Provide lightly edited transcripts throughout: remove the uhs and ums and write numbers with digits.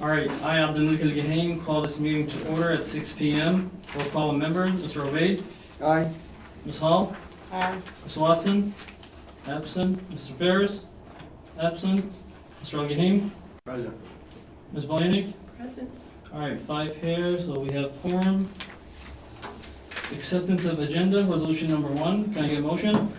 All right, I, Abdul Geheim, call this meeting to order at 6 p.m. We'll call members, Mr. Obaid, Aye. Ms. Hall, Aye. Ms. Watson, absent, Mr. Ferris, absent, Mr. Geheim, Present. Ms. Boyanik. Present. All right, 5 here, so we have quorum. Acceptance of agenda, resolution number 1, can I get a motion?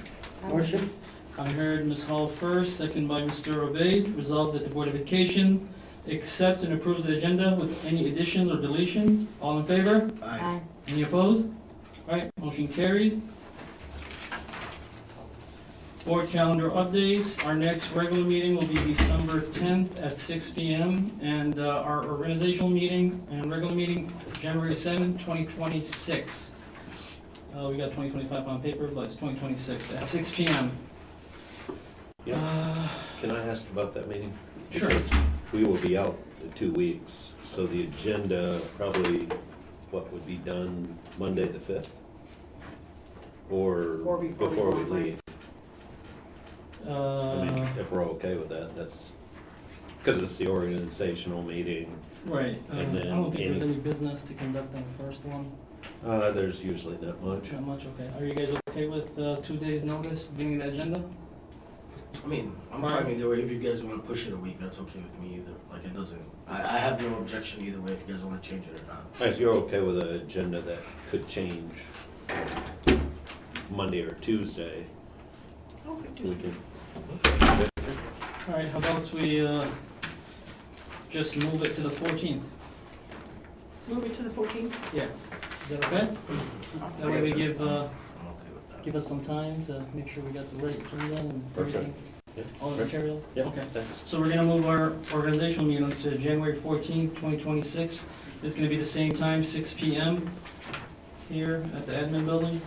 Motion. I heard Ms. Hall first, second by Mr. Obaid. Resolved that the Board of Education accepts and approves the agenda with any additions or deletions. All in favor? Aye. Any opposed? All right, motion carries. Board calendar updates. Our next regular meeting will be December 10th at 6 p.m. And our organizational meeting and regular meeting, January 7th, 2026. We got 2025 on paper, but it's 2026 at 6 p.m. Yeah. Can I ask about that meeting? Sure. Because we will be out in 2 weeks, so the agenda probably, what would be done Monday the 5th? Or Or before we we go, right? leave? I mean, if we're okay with that, that's, because it's the organizational meeting. Right, I And don't then think there's any business to conduct on the first one. There's usually not much. Not much, okay. Are you guys okay with 2 days' notice being the agenda? I mean, I'm Right. fine either way. If you guys want to push it a week, that's okay with me either. Like, it doesn't, I have no objection either way if you guys want to change it or not. If you're okay with an agenda that could change Monday or Tuesday, we can. All right, how about we just move it to the 14th? Move it to the 14th? Yeah, is that okay? That way we give, I'm okay with that. give us some time to make sure we got the right agenda and Perfect. everything, Yeah. all the material? Yeah, Okay. thanks. So we're gonna move our organizational meeting to January 14th, 2026. It's gonna be the same time, 6 p.m. here at the admin building.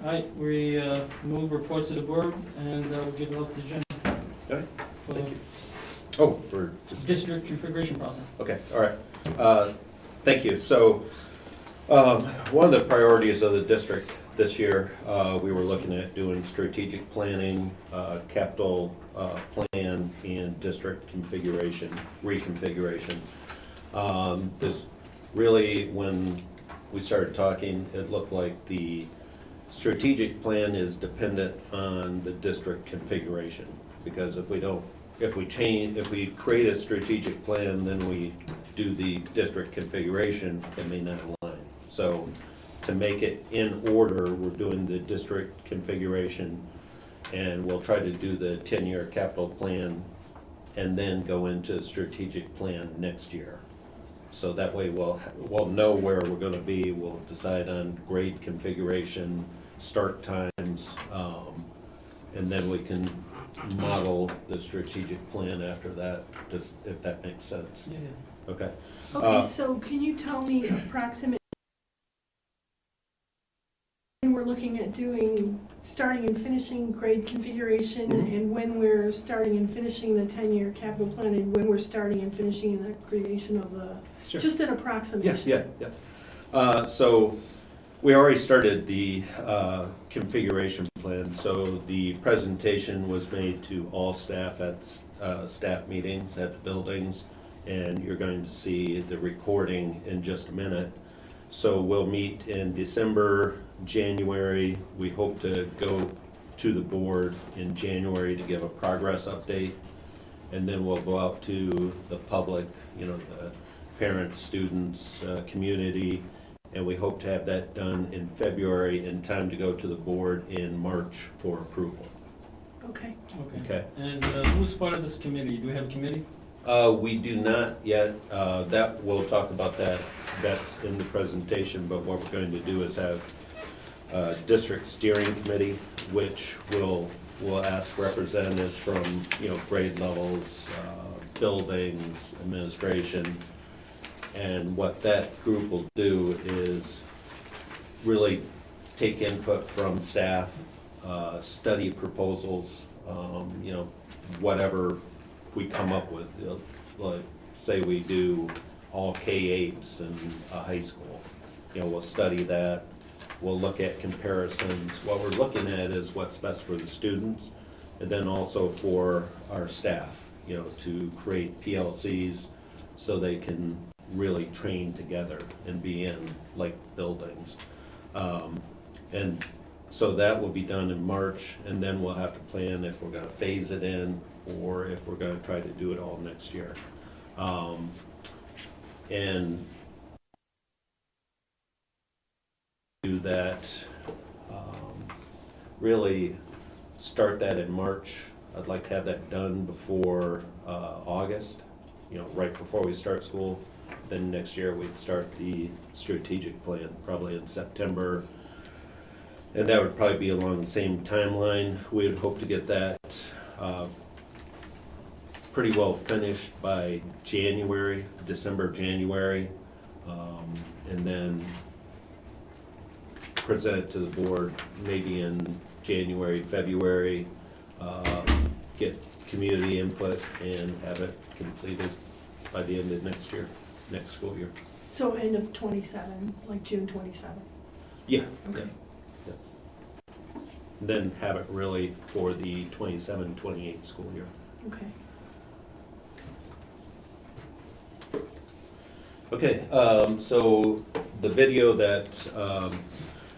All right, we move reports to the board and we'll give it up to Jim. Okay, For thank the you. Oh, for just. district configuration process. Okay, all right. Thank you. So, one of the priorities of the district this year, we were looking at doing strategic planning, capital plan, and district configuration, reconfiguration. This really, when we started talking, it looked like the strategic plan is dependent on the district configuration. Because if we create a strategic plan, then we do the district configuration, it may not align. So to make it in order, we're doing the district configuration, and we'll try to do the 10-year capital plan and then go into strategic plan next year. So that way we'll know where we're gonna be, we'll decide on grade configuration, start times, and then we can model the strategic plan after that, if that makes sense. Yeah. Okay. Okay, so can you tell me approximate, when we're looking at doing, starting and finishing grade configuration, and when we're starting and finishing the 10-year capital plan, and when we're starting and finishing the creation of the, Sure. just an Yeah, approximation? yeah. So we already started the configuration plan. So the presentation was made to all staff at staff meetings at the buildings, and you're going to see the recording in just a minute. So we'll meet in December, January. We hope to go to the board in January to give a progress update. And then we'll go out to the public, the parents, students, community, and we hope to have that done in February in time to go to the board in March for approval. Okay. Okay. Okay? And who's part of this committee? Do we have a committee? We do not yet, we'll talk about that, that's in the presentation, but what we're going to do is have a district steering committee, which will ask representatives from, grade levels, buildings, administration. And what that group will do is really take input from staff, study proposals, whatever we come up with. Like, say we do all K-8s in a high school. We'll study that, we'll look at comparisons. What we're looking at is what's best for the students, and then also for our staff. to create PLCs so they can really train together and be in like buildings. And so that will be done in March, and then we'll have to plan if we're gonna phase it in or if we're gonna try to do it all next year. And do that, really start that in March. I'd like to have that done before August, right before we start school. Then next year we'd start the strategic plan, probably in September. And that would probably be along the same timeline. We would hope to get that pretty well finished by January, December, January, and then present it to the board maybe in January, February, get community input and have it completed by the end of next school year. So end of 27, like June 27. Yeah. Okay. Yeah. Then have it really for the 27-28 school year. Okay. Okay, so the video that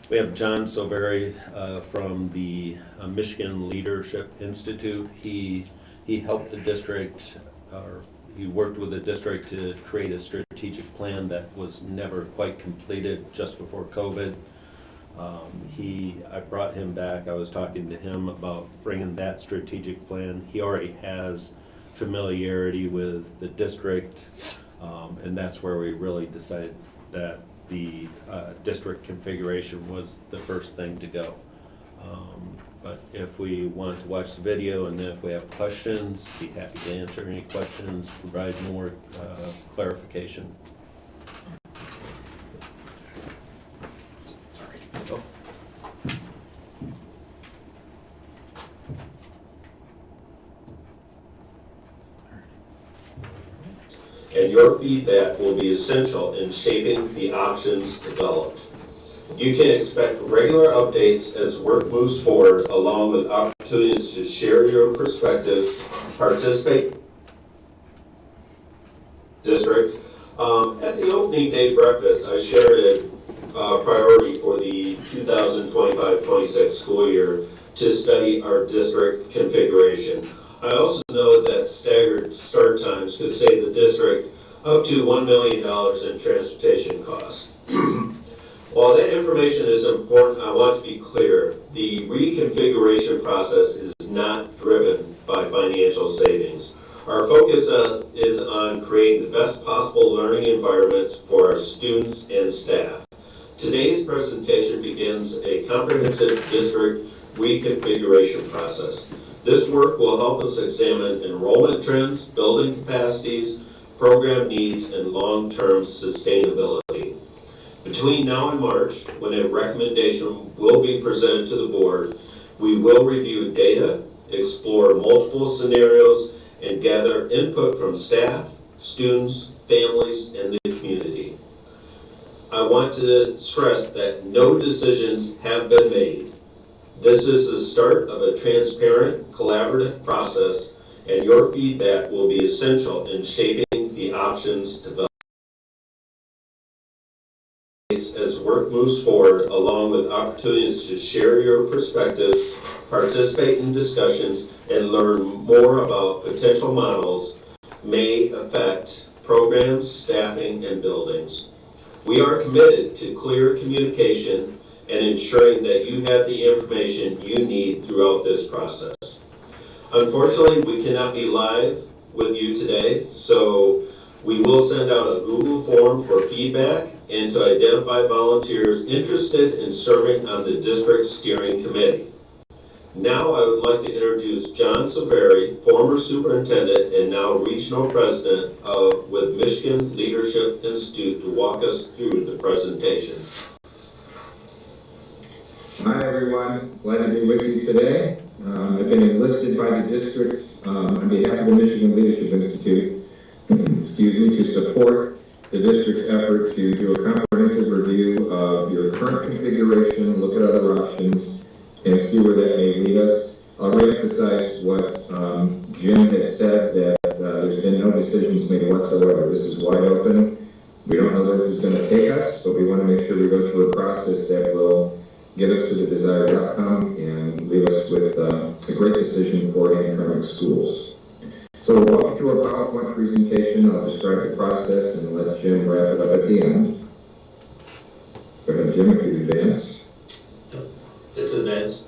we have John Silveri from the Michigan Leadership Institute. He helped the district, or he worked with the district to create a strategic plan that was never quite completed just before COVID. I brought him back. I was talking to him about bringing that strategic plan. He already has familiarity with the district, and that's where we really decided that the district configuration was the first thing to go. But if we want to watch the video, and then if we have questions, be happy to answer any questions, provide more clarification. Sorry. And your feedback will be essential in shaping the options developed. You can expect regular updates as work moves forward, along with opportunities to share your perspectives, participate district. At the opening day breakfast, I shared a priority for the 2025-26 school year to study our district configuration. I also know that staggered start times could save the district up to $1 million in transportation costs. While that information is important, I want to be clear, the reconfiguration process is not driven by financial savings. Our focus is on creating the best possible learning environments for our students and staff. Today's presentation begins a comprehensive district reconfiguration process. This work will help us examine enrollment trends, building capacities, program needs, and long-term sustainability. Between now and March, when a recommendation will be presented to the board, we will review data, explore multiple scenarios, and gather input from staff, students, families, and the community. I want to stress that no decisions have been made. This is the start of a transparent, collaborative process, and your feedback will be essential in shaping the options developed. As work moves forward, along with opportunities to share your perspectives, participate in discussions, and learn more about potential models may affect programs, staffing, and buildings. We are committed to clear communication and ensuring that you have the information you need throughout this process. Unfortunately, we cannot be live with you today, so we will send out a Google form for feedback and to identify volunteers interested in serving on the district steering committee. Now I would like to introduce John Silveri, former superintendent and now regional president with Michigan Leadership Institute, to walk us through the presentation. Hi everyone, glad to be with you today. I've been enlisted by the district on behalf of the Michigan Leadership Institute, to support the district's effort to do a comprehensive review of your current configuration, look at other options, and see where that may lead us. I'll reemphasize what Jim had said, that whatsoever. This is wide open. We don't know where this is going to take us, but we want to make sure we go through a process that will get us to the desired outcome and leave us with a great decision for Hamtramck schools. So we'll walk you through a PowerPoint presentation. I'll describe the process and let Jim wrap it up at the end. Go ahead, Jim, if you advance. It's advanced.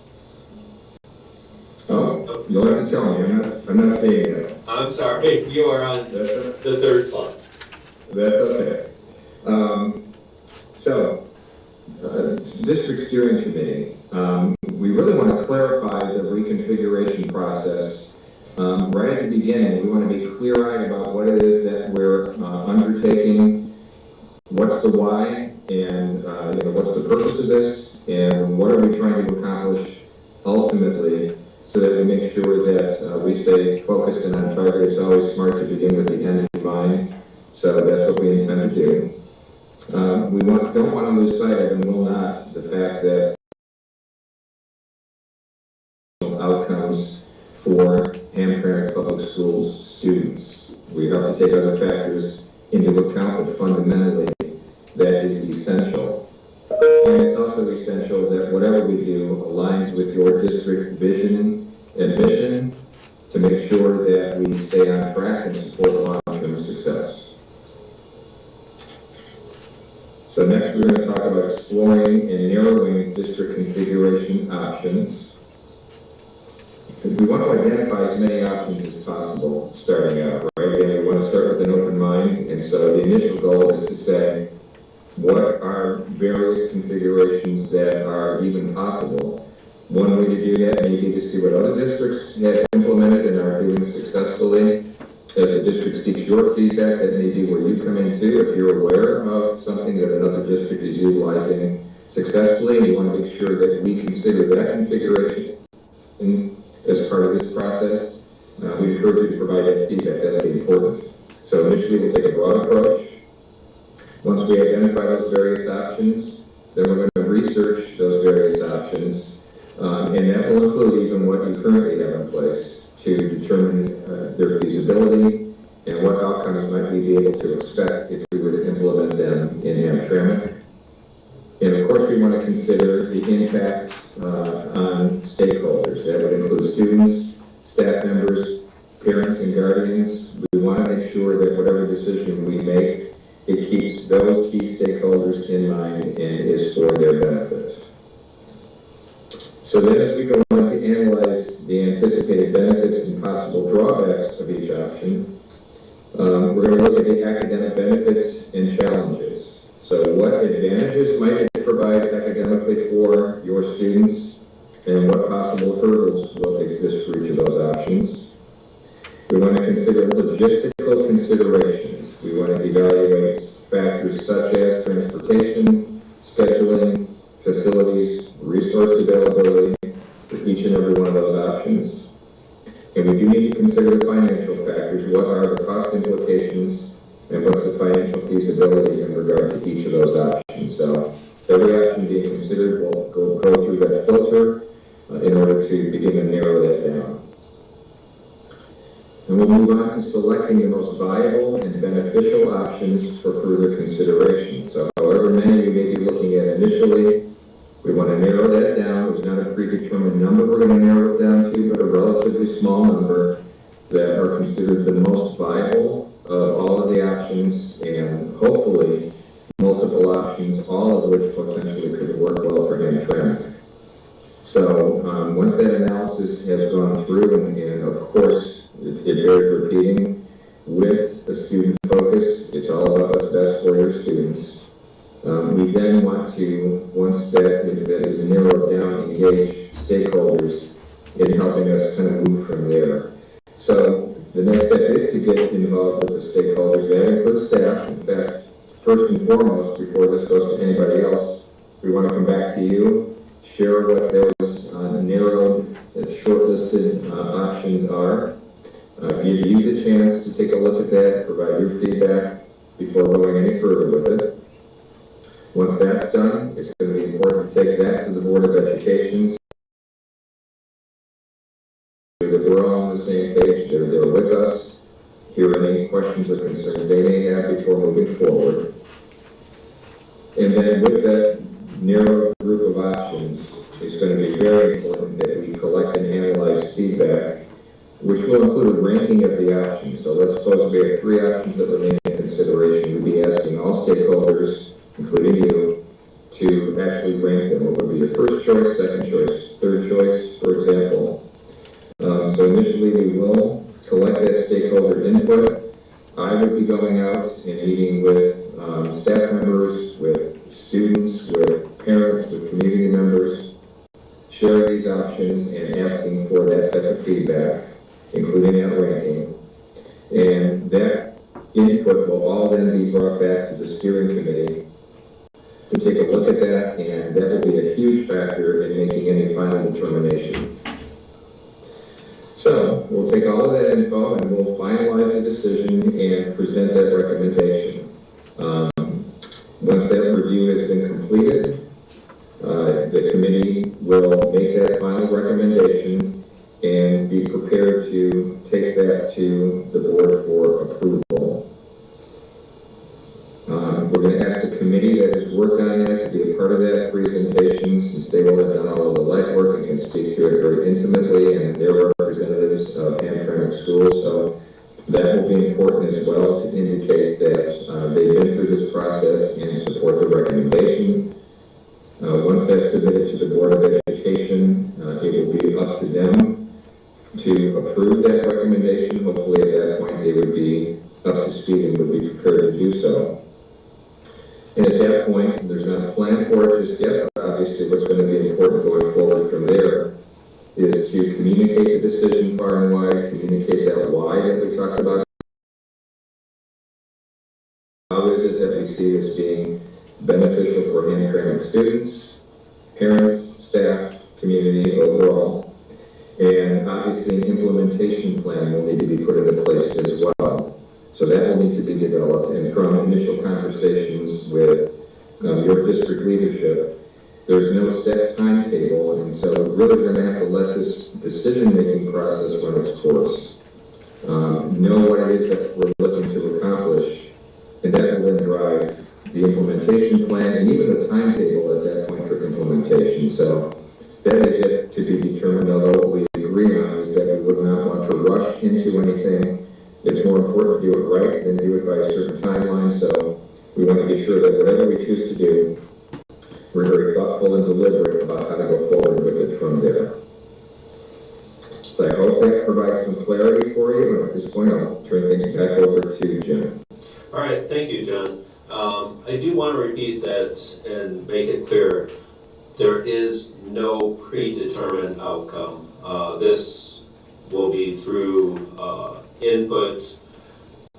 Oh, you'll have to tell me. I'm not seeing it. I'm sorry, you are on That's the third slide. okay. District Steering Committee, we really want to clarify the reconfiguration process. Right at the beginning, we want to be clear-eyed about what it is that we're undertaking, what's the why, and what's the purpose of this, and what are we trying to accomplish ultimately, so that we make sure that we stay focused and on target. It's always smart to begin with the end in mind, so that's what we intend to do. We don't want to lose sight of, and will not, the fact that outcomes for Hamtramck Public Schools students. We have to take other factors into account, but fundamentally, that is essential. And it's also essential that whatever we do aligns with your district vision and mission to make sure that we stay on track and support long-term success. So next we're going to talk about exploring and narrowing district configuration options. We want to identify as many options as possible starting out, right? Again, we want to start with an open mind, and so the initial goal is to say, what are various configurations that are even possible? One way to do that may be to see what other districts have implemented and are doing successfully. As the district seeks your feedback, that may be where you come in too. If you're aware of something that another district is utilizing successfully, we want to make sure that we consider that configuration as part of this process. We encourage you to provide that feedback. That would be important. So initially, we'll take a broad approach. Once we identify those various options, then we're going to research those various options, and that will include even what you currently have in place to determine their feasibility and what outcomes might we be able to expect if we were to implement them in Hamtramck. And of course, we want to consider the impact on stakeholders. That would include students, staff members, parents, and guardians. We want to make sure that whatever decision we make, it keeps those key stakeholders in mind and is for their benefit. So then as we go on to analyze the anticipated benefits and possible drawbacks of each option, we're going to look at the academic benefits and challenges. So what advantages might it provide academically for your students, and what possible hurdles will exist for each of those options? We want to consider logistical considerations. We want to evaluate factors such as transportation, scheduling, facilities, resource availability for each and every one of those options. And we do need to consider the financial factors. What are the cost implications and what's the financial feasibility in regard to each of those options? So every option being considered will go through that filter in order to begin to narrow that down. And we'll move on to selecting the most viable and beneficial options for further consideration. So however many we may be looking at initially, we want to narrow that down. There's not a predetermined number we're going to narrow it down to, but a relatively small number that are considered the most viable of all of the options, and hopefully multiple options, all of which potentially could work well for Hamtramck. So once that analysis has gone through, and of course it bears repeating, with a student focus, it's all about what's best for your students. We then want to, once that is narrowed down, engage stakeholders in helping us kind of move from there. So the next step is to get involved with the stakeholders. That includes staff. In fact, first and foremost, before this goes to anybody else, we want to come back to you, share what those narrowed, shortlisted options are, give you the chance to take a look at that, provide your feedback before going any further with it. Once that's done, it's going to be important to take that to the Board of Education so that we're all on the same page. They're with us. hear any questions or concerns they may have before moving forward. And then with that narrow group of options, it's going to be very important that we collect and analyze feedback, which will include a ranking of the options. So let's suppose we have 3 options that remain in consideration. We'd be asking all stakeholders, including you, to actually rank them. What would be your first choice, second choice, third choice, for example. So initially we will collect that stakeholder input. I would be going out and meeting with staff members, with students, with parents, with community members, sharing these options and asking for that type of feedback, including that ranking. And that input will all then be brought back to the steering committee to take a look at that, and that will be a huge factor in making any final determination. So we'll take all of that info and we'll finalize the decision and present that recommendation. Once that review has been completed, the committee will make that final recommendation and be prepared to take that to the board for approval. We're going to ask the committee that has worked on that to be a part of that presentation, since they will have done all of the legwork and can speak to it very intimately, and they're representatives of Hamtramck schools. So that will be important as well, to indicate that they've been through this process and support the recommendation. Once that's submitted to the Board of Education, it will be up to them to approve that recommendation. Hopefully at that point they would be up to speed and would be prepared to do so. And at that point, there's not a plan for it just yet, but obviously what's going to be important going forward from there is to communicate the decision far and wide, communicate that why that we talked about. How is it that we see this being beneficial for Hamtramck students, parents, staff, community overall? And obviously an implementation plan will need to be put into place as well. So that will need to be developed, and from initial conversations with your district leadership, there's no set timetable, and so we're really going to have to let this decision-making process run its course. Know what it is that we're looking to accomplish, and that will then drive the implementation plan and even the timetable at that point for implementation. So that is yet to be determined, although what we agree on is that we would not want to rush into anything. It's more important to do it right than do it by a certain timeline, so we want to be sure that whatever we choose to do, we're very thoughtful and deliberate about how to go forward with it from there. So I hope that provides some clarity for you, and at this point I'll turn things back over to Jim. All right, thank you, John. I do want to repeat that and make it clear, there is no predetermined outcome. This will be through input,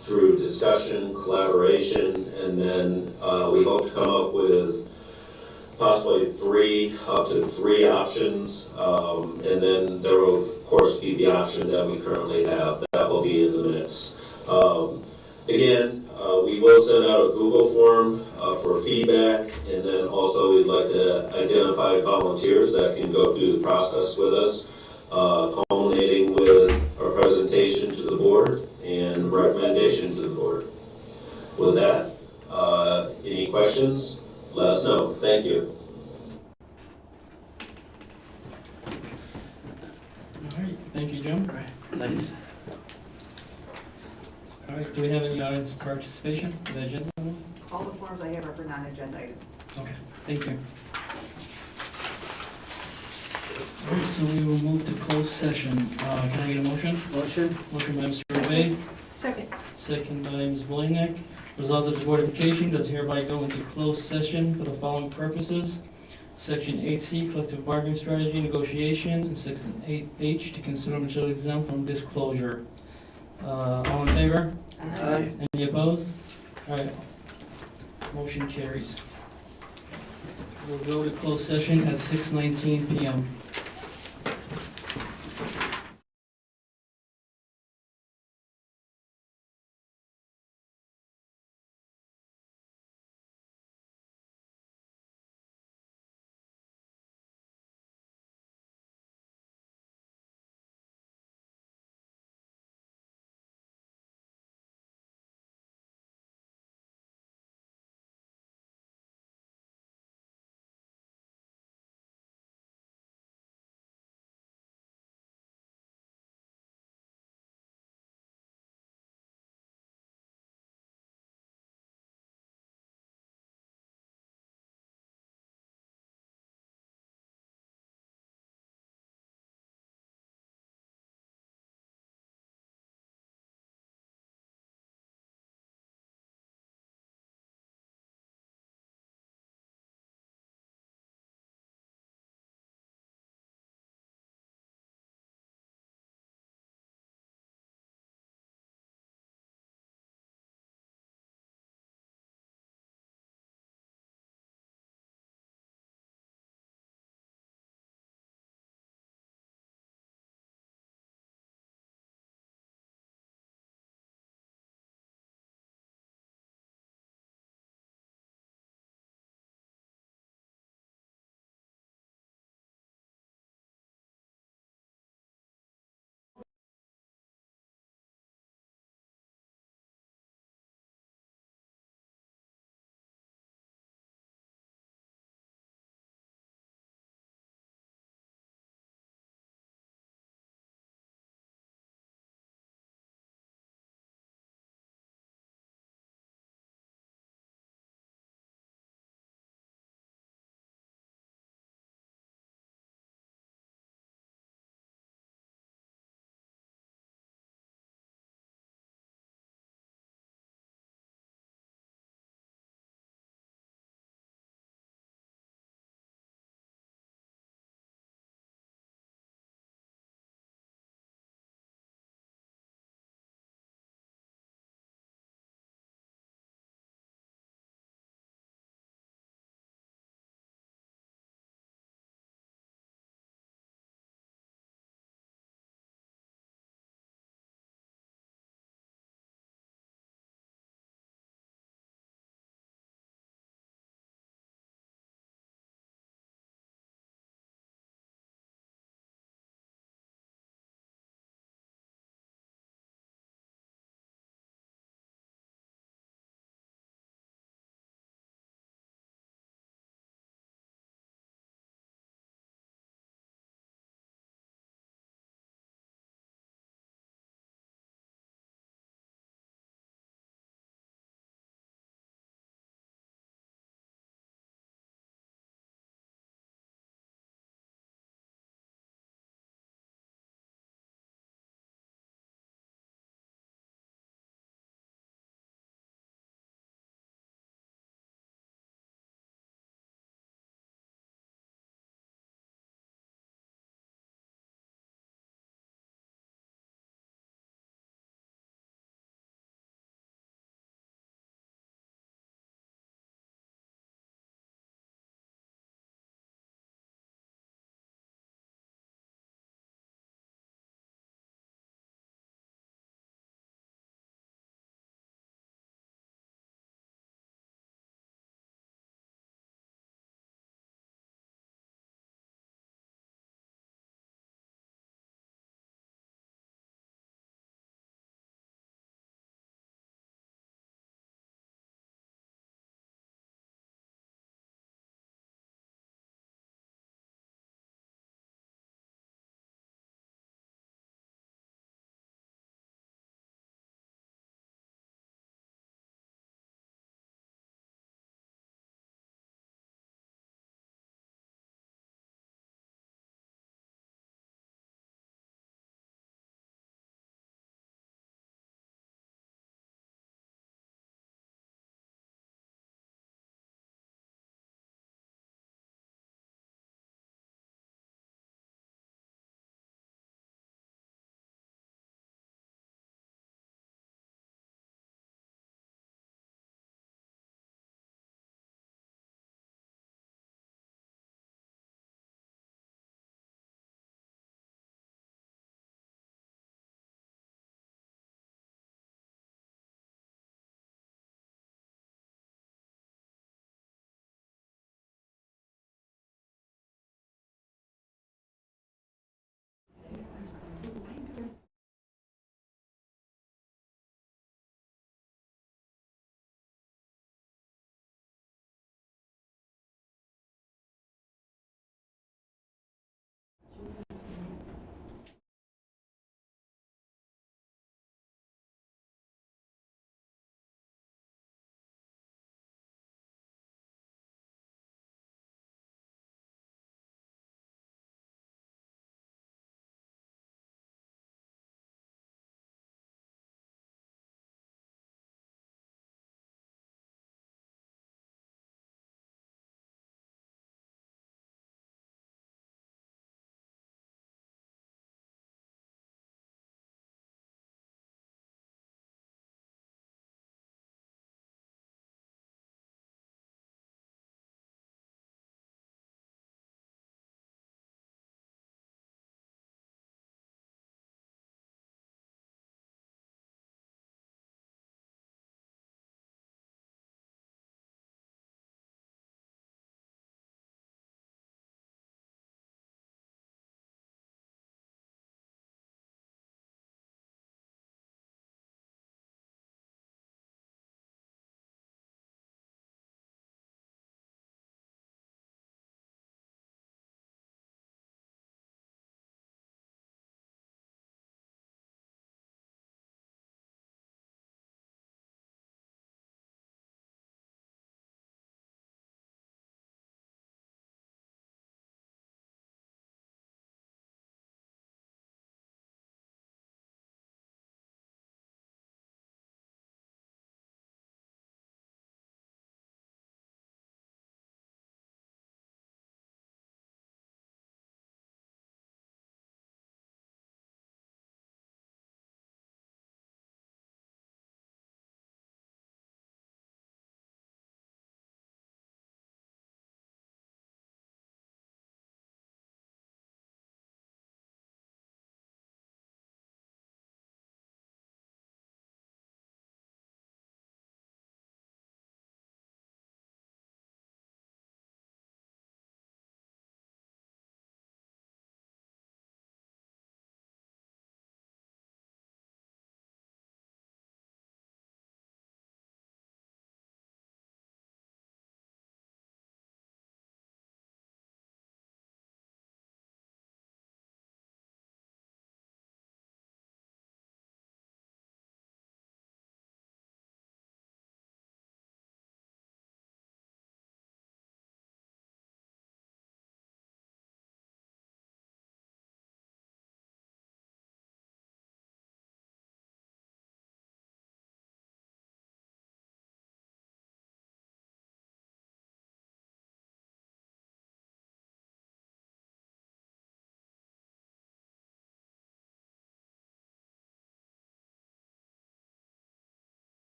through discussion, collaboration, and then we hope to come up with possibly up to three options, and then there will of course be the option that we currently have that will be in the mix. Again, we will send out a Google form for feedback, and then also we'd like to identify volunteers that can go through the process with us, culminating with our presentation to the board and recommendation to the board. With that, any questions? Let us know. Thank you. All right, thank you, Jim. Thanks. All right, do we have any audience participation for the agenda? All the forms I have are for non-agenda items. Okay, thank you. All right, so we will move to closed session. Can I get a motion? Motion? Motion by Mr. Ray, Second. second by Ms. Blahnik. Resolved that the Board of Education does hereby go into closed session for the following purposes. Section 8C, collective bargaining strategy negotiation, and Section 8H, to consider material exempt from disclosure. All in favor? Aye. Any opposed? All right. Motion carries. We'll go to closed session at 6:19 PM.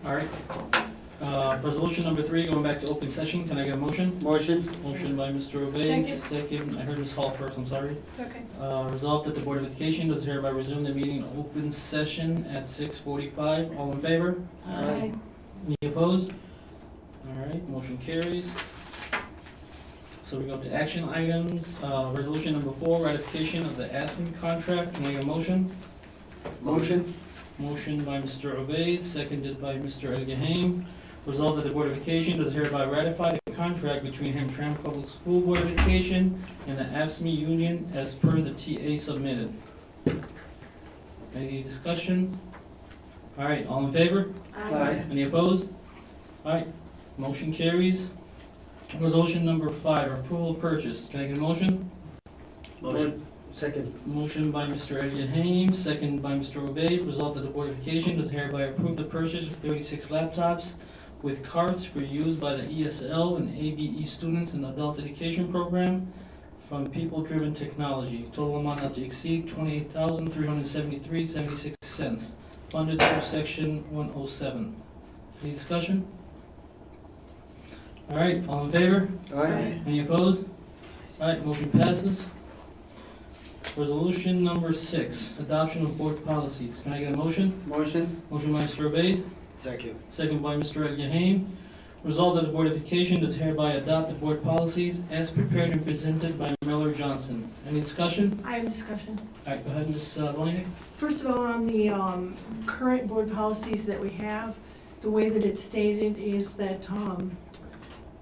All right. Resolution number 3, going back to open session, can I get a motion? Motion. Motion by Mr. Obey, Second. second, I heard Ms. Hall first, I'm sorry. Okay. Resolved that the Board of Education does hereby resume the meeting in open session at 6:45. All in favor? Aye. Any opposed? All right, motion carries. So we go to action items. Resolution number 4, ratification of the Aspen contract. Can I get a motion? Motion. Motion by Mr. Obey, seconded by Mr. Elgahame. Resolved that the Board of Education does hereby ratify the contract between Hamtramck Public School Board of Education and the AFSCME union as per the TA submitted. Any discussion? All right, all in favor? Aye. Any opposed? All right, motion carries. Resolution number 5, approval of purchase. Can I get a motion? Motion. Second. Motion by Mr. Elgahame, second by Mr. Obey. Resolved that the Board of Education does hereby approve the purchase of 36 laptops with cards for use by the ESL and ABE students in the adult education program from People Driven Technology. Total amount not to exceed $28,373.76, funded through section 107. Any discussion? All right, all in favor? Aye. Any opposed? All right, motion passes. Resolution number 6, adoption of board policies. Can I get a motion? Motion. Motion by Mr. Obey, Second. second by Mr. Elgahame. Resolved that the Board of Education does hereby adopt the board policies as prepared and presented by Miller Johnson. Any discussion? I have a discussion. All right, go ahead, Ms. Bonig. First of all, on the current board policies that we have, the way that it's stated is that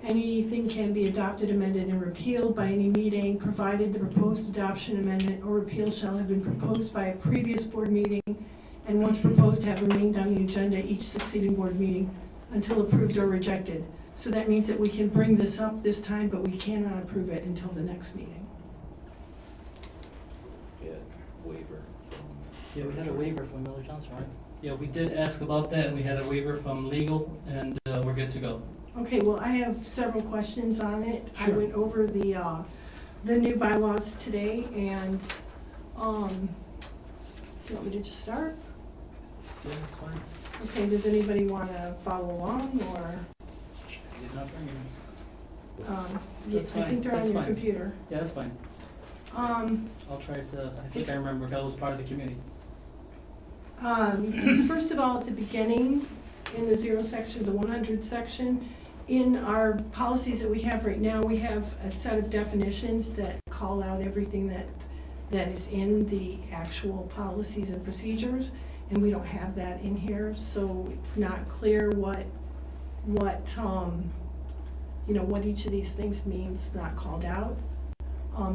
anything can be adopted, amended, and repealed by any meeting, provided the proposed adoption, amendment, or repeal shall have been proposed by a previous board meeting, and once proposed, have remained on the agenda each succeeding board meeting until approved or rejected. So that means that we can bring this up this time, but we cannot approve it until the next meeting. Yeah, waiver. Yeah, we had a waiver from Miller Johnson, right? Yeah, we did ask about that, and we had a waiver from legal, and we're good to go. Okay, well, I have several questions on it. I Sure. went over the new bylaws today, and, do you want me to just start? Yeah, that's fine. Okay, does anybody want to follow along, or, I did not bring it. That's I fine, think they're on that's your fine. computer. Yeah, that's fine. I'll try to, I think I remember, that was part of the committee. First of all, at the beginning, in the 0 section, the 100 section, in our policies that we have right now, we have a set of definitions that call out everything that is in the actual policies and procedures, and we don't have that in here, so it's not clear what each of these things means, not called out.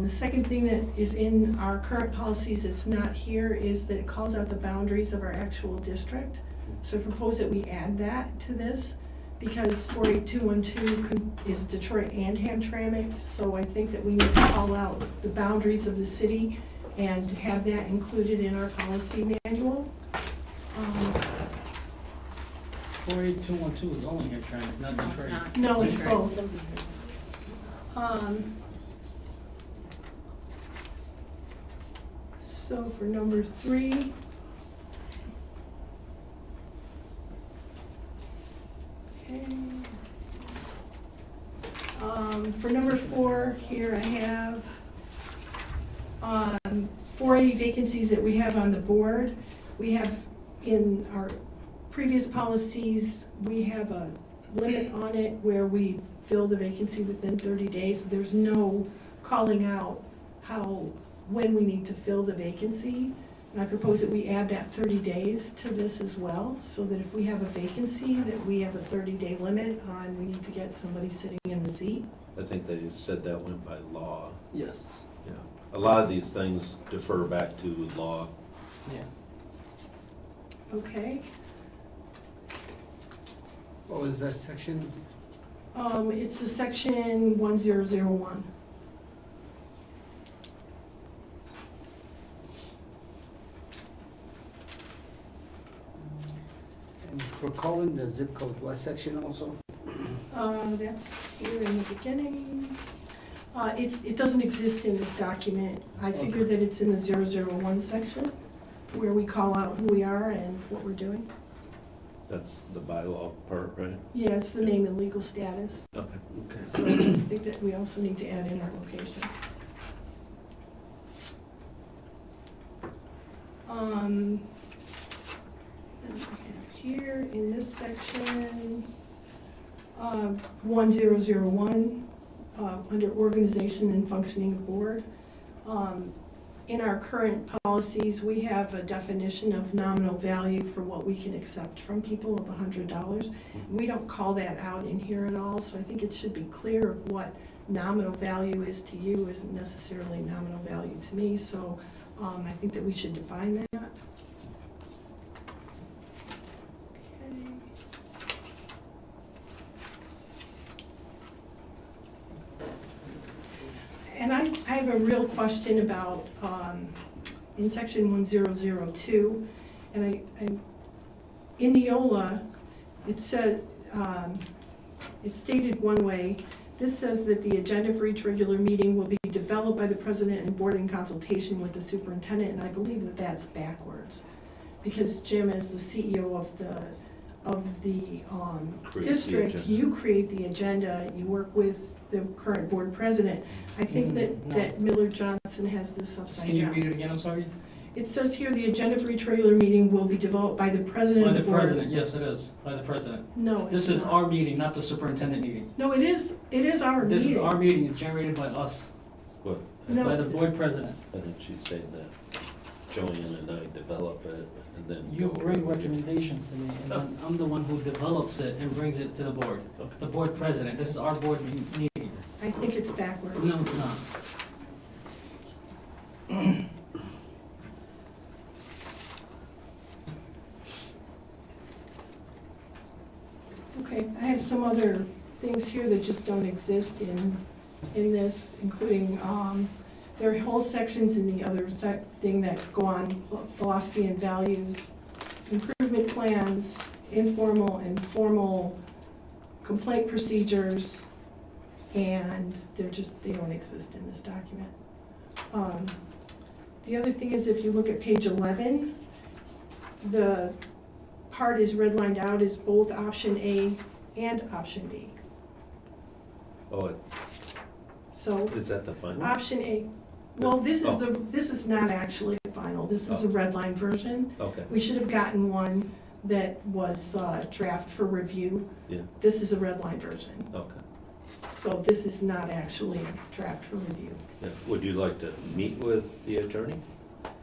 The second thing that is in our current policies that's not here is that it calls out the boundaries of our actual district. So I propose that we add that to this, because 48212 is Detroit and Hamtramck, so I think that we need to call out the boundaries of the city and have that included in our policy manual. 48212 is only Hamtramck, not No, it's Detroit. not. No, it's Detroit. both. So for number 3, okay. For number 4, here I have 40 vacancies that we have on the board. We have, in our previous policies, we have a limit on it where we fill the vacancy within 30 days. There's no calling out when we need to fill the vacancy. And I propose that we add that 30 days to this as well, so that if we have a vacancy, that we have a 30-day limit on, we need to get somebody sitting in the seat. I think they said that went by law. Yes. Yeah. A lot of these things defer back to law. Yeah. Okay. What was that section? It's the section 1001. And for calling the zip code, what section also? That's here in the beginning. It doesn't exist in this document. I figured that it's in the 001 section, where we call out who we are and what we're doing. That's the bylaw part, right? Yeah, it's the name and legal status. Okay. So I think that we also need to add in our location. Then I have here in this section, 1001, under organization and functioning of board. In our current policies, we have a definition of nominal value for what we can accept from people of $100. We don't call that out in here at all, so I think it should be clear of what nominal value is to you isn't necessarily nominal value to me, so I think that we should define that. Okay. And I have a real question about, in section 1002, and in Neola, it said, it's stated one way. This says that the agenda for each regular meeting will be developed by the president and board in consultation with the superintendent, and I believe that that's backwards. Because Jim, as the CEO of the Create the district, agenda. you create the agenda, you work with the current board president. I think that Miller Johnson has this upside Can you down. read it again, I'm sorry? It says here, the agenda for each regular meeting will be developed by the president By of the the board. president, yes, it is, by the president. No, This it's is not. our meeting, not the superintendent meeting. No, it is our This is meeting. our meeting, it's generated by us, What? No. by the board president. I think she's saying that Joanne and I develop it and then. You go bring over it. recommendations to me, and then I'm the one who develops it and brings it to the board. Okay. The board president, this is our board meeting. I think it's backwards. No, it's not. Okay, I have some other things here that just don't exist in this, including, there are whole sections in the other thing that go on philosophy and values, improvement plans, informal and formal complaint procedures, and they don't exist in this document. The other thing is, if you look at page 11, the part is redlined out as both option A and option B. Oh, So, is that the final? option A, well, this is not actually a final, this is a red line version. Okay, We should have gotten one that was draft for review. yeah, This is a red line version, okay. so this is not actually draft for review. Yeah. Would you like to meet with the attorney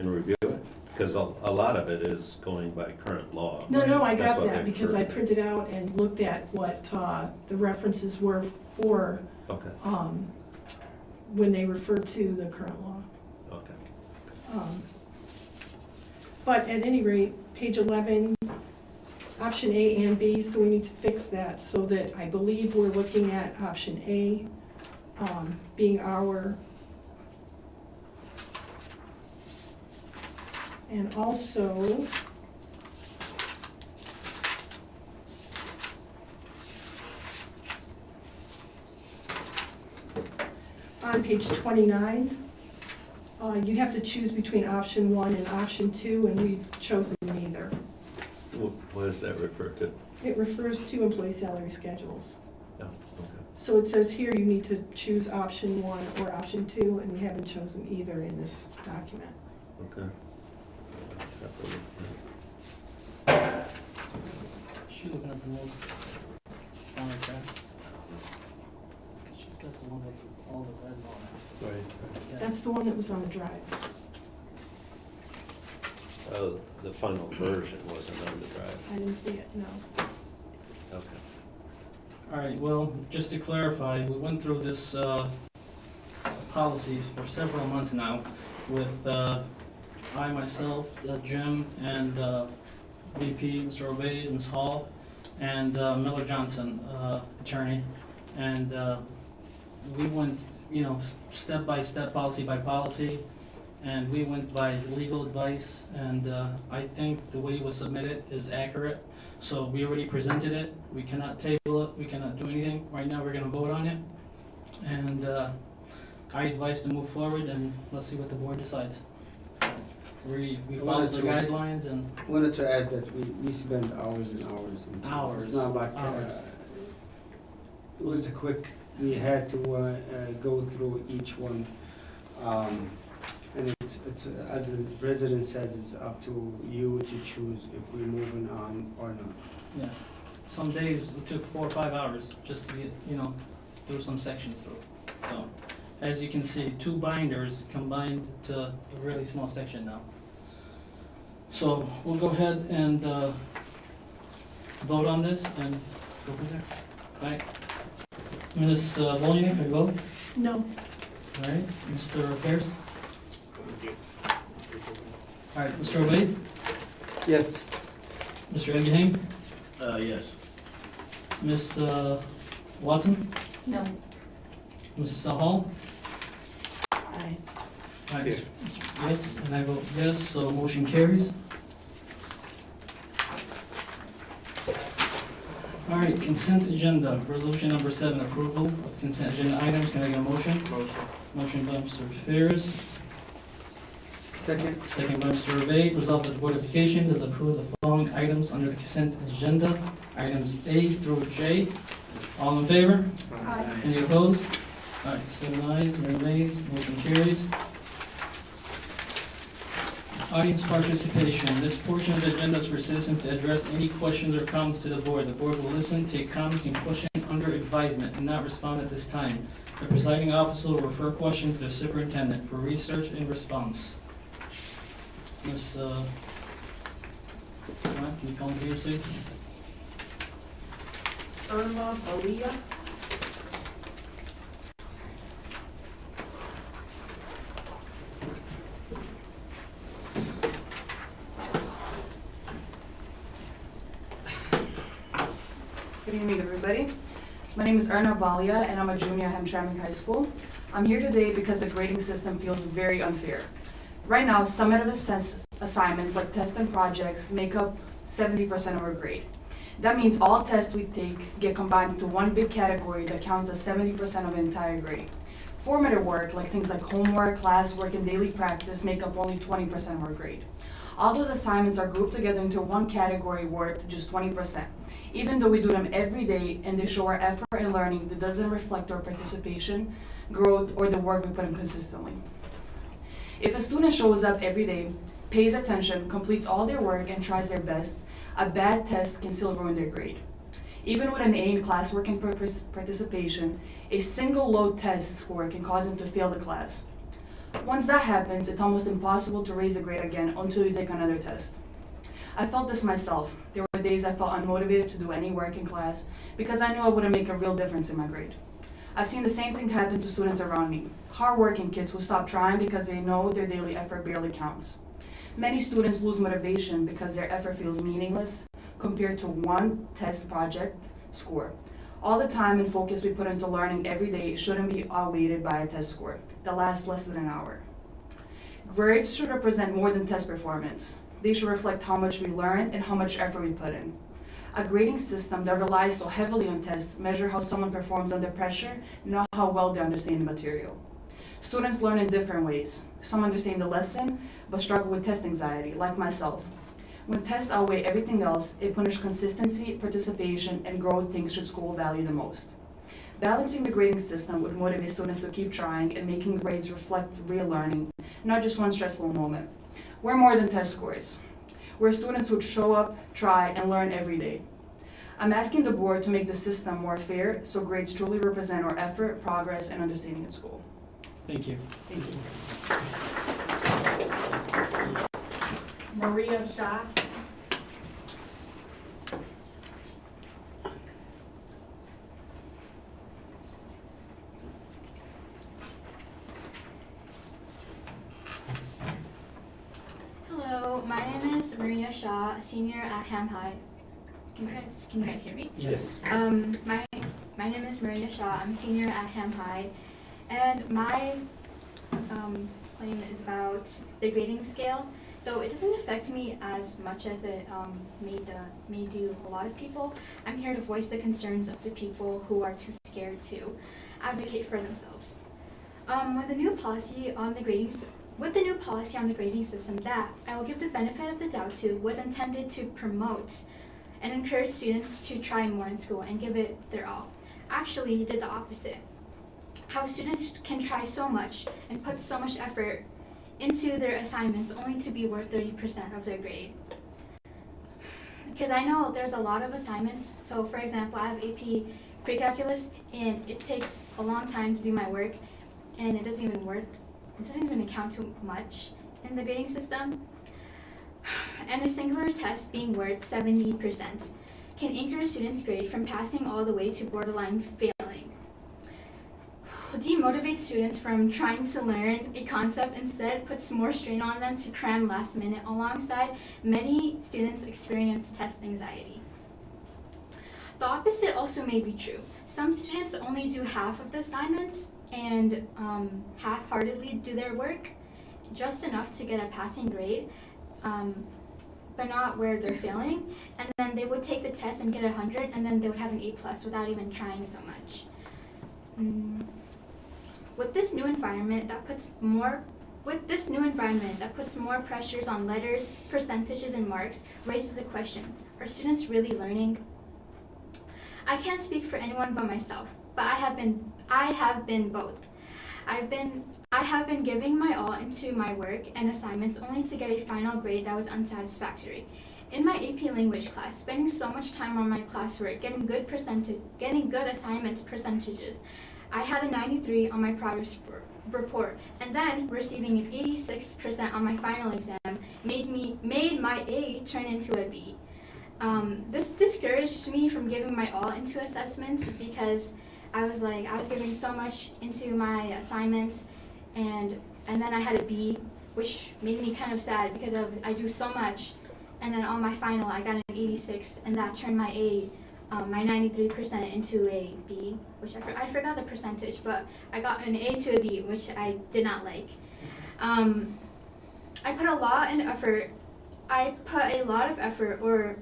and review it? Because a lot of it is going by current law. No, I That's got what that, they because I prefer. printed out and looked at what the references were for, Okay, when they referred to the current law. okay. But at any rate, page 11, option A and B, so we need to fix that so that I believe we're looking at option A being our, and also on page 29, you have to choose between option 1 and option 2, and we've chosen neither. What does that refer to? It refers to employee salary schedules. Oh, okay. So it says here you need to choose option 1 or option 2, and we haven't chosen either in this document. Okay. She's looking at the most on it, she's got the one with all the red on it. Right. Yeah. That's the one that was on the drive. Oh, the final version wasn't on the drive. I didn't see it, no. Okay. All right, well, just to clarify, we went through this policies for several months now with I, myself, Jim, and VP, Mr. Obey, Ms. Hall, and Miller Johnson, attorney. And we went, step by step, policy by policy, and we went by legal advice, and I think the way it was submitted is accurate. So we already presented it, we cannot table it, we cannot do anything. Right now, we're gonna vote on it. And I advise to move forward, and let's see what the board decides. We I follow wanted the to- guidelines and, Wanted to add that we spent hours and hours into it. Hours, It's not like, hours. it was a quick, we had to go through each one. And it's, as the president says, it's up to you to choose if we're moving on or not. yeah. Some days it took 4 or 5 hours just to get, through some sections through. So, as you can see, 2 binders combined to a really small section now. So, we'll go ahead and vote on this and go from there. All right. Ms. Volinick, can you vote? No. All right. Mr. Fairs? All right. Mr. Wade? Yes. Mr. Eggehang? Yes. Ms. Watson? No. Ms. Hall? Aye. All right, yes, and I vote yes, so motion carries. All right, consent agenda, resolution number 7, approval of consent agenda items. Can I get a motion? Motion. Motion by Mr. Ferris, Second? second by Mr. Rebate. Resolved that the Board of Education does approve the following items under the consent agenda, items A through J. All in favor? Aye. Any opposed? All right, 7 ayes, no nays, motion carries. Audience participation. This portion of the agenda is for citizens to address any questions or comments to the board. The board will listen, take comments, and questions under advisement and not respond at this time. The presiding officer will refer questions to the superintendent for research and response. Ms. Can you come here, please? Irma Valia. Good evening, everybody. My name is Erna Valia, and I'm a junior at Hamtramck High School. I'm here today because the grading system feels very unfair. Right now, summative assignments like tests and projects make up 70% of our grade. That means all tests we take get combined into one big category that counts as 70% of the entire grade. Formative work, like things like homework, classwork, and daily practice, make up only 20% of our grade. All those assignments are grouped together into one category worth just 20%. Even though we do them every day and they show our effort in learning, that doesn't reflect our participation, growth, or the work we put in consistently. If a student shows up every day, pays attention, completes all their work, and tries their best, a bad test can still ruin their grade. Even with an A in classwork and participation, a single low test score can cause them to fail the class. Once that happens, it's almost impossible to raise a grade again until you take another test. I felt this myself. There were days I felt unmotivated to do any work in class because I knew I wouldn't make a real difference in my grade. I've seen the same thing happen to students around me, hardworking kids who stop trying because they know their daily effort barely counts. Many students lose motivation because their effort feels meaningless compared to one test project score. All the time and focus we put into learning every day shouldn't be outweighed by a test score that lasts less than an hour. Grades should represent more than test performance. They should reflect how much we learned and how much effort we put in. A grading system that relies so heavily on tests measures how someone performs under pressure, not how well they understand the material. Students learn in different ways. Some understand the lesson, but struggle with test anxiety, like myself. When tests outweigh everything else, it punishes consistency, participation, and growth things should school value the most. Balancing the grading system would motivate students to keep trying and making grades reflect real learning, not just one stressful moment. We're more than test scores. We're students who show up, try, and learn every day. I'm asking the board to make the system more fair so grades truly represent our effort, progress, and understanding at school. Thank you. Thank you. Maria Shah. Hello, my name is Maria Shaw, a senior at Ham High. Can you guys hear me? Yes. My name is Maria Shaw. I'm a senior at Ham High, and my claim is about the grading scale. Though it doesn't affect me as much as it may do a lot of people, I'm here to voice the concerns of the people who are too scared to advocate for themselves. With the new policy on the with the new policy on the grading system that I will give the benefit of the doubt to was intended to promote and encourage students to try more in school and give it their all. Actually, it did the opposite. How students can try so much and put so much effort into their assignments only to be worth 30% of their grade. Because I know there's a lot of assignments. So for example, I have AP pre-calculus and it takes a long time to do my work and it doesn't even account to much in the grading system. And a singular test being worth 70% can anchor a student's grade from passing all the way to borderline failing. Demotivate students from trying to learn a concept, instead puts more strain on them to cram last minute. Alongside, many students experience test anxiety. The opposite also may be true. Some students only do half of the assignments and half-heartedly do their work, just enough to get a passing grade, but not where they're failing. And then they would take the test and get 100, and then they would have an A+ without even trying so much. With this new environment that puts more pressures on letters, percentages, and marks, raises the question: are students really learning? I can't speak for anyone but myself, but I have been both. I have been giving my all into my work and assignments only to get a final grade that was unsatisfactory. In my AP language class, spending so much time on my classwork, getting good assignments percentages, I had a 93 on my progress report, and then receiving an 86% on my final exam made my A turn into a B. This discouraged me from giving my all into assessments because I was giving so much into my assignments, and then I had a B, which made me kind of sad because I do so much, and then on my final I got an 86, and that turned my A, my 93% into a B, which I forgot the percentage, but I got an A to a B, which I did not like. I put a lot of effort, or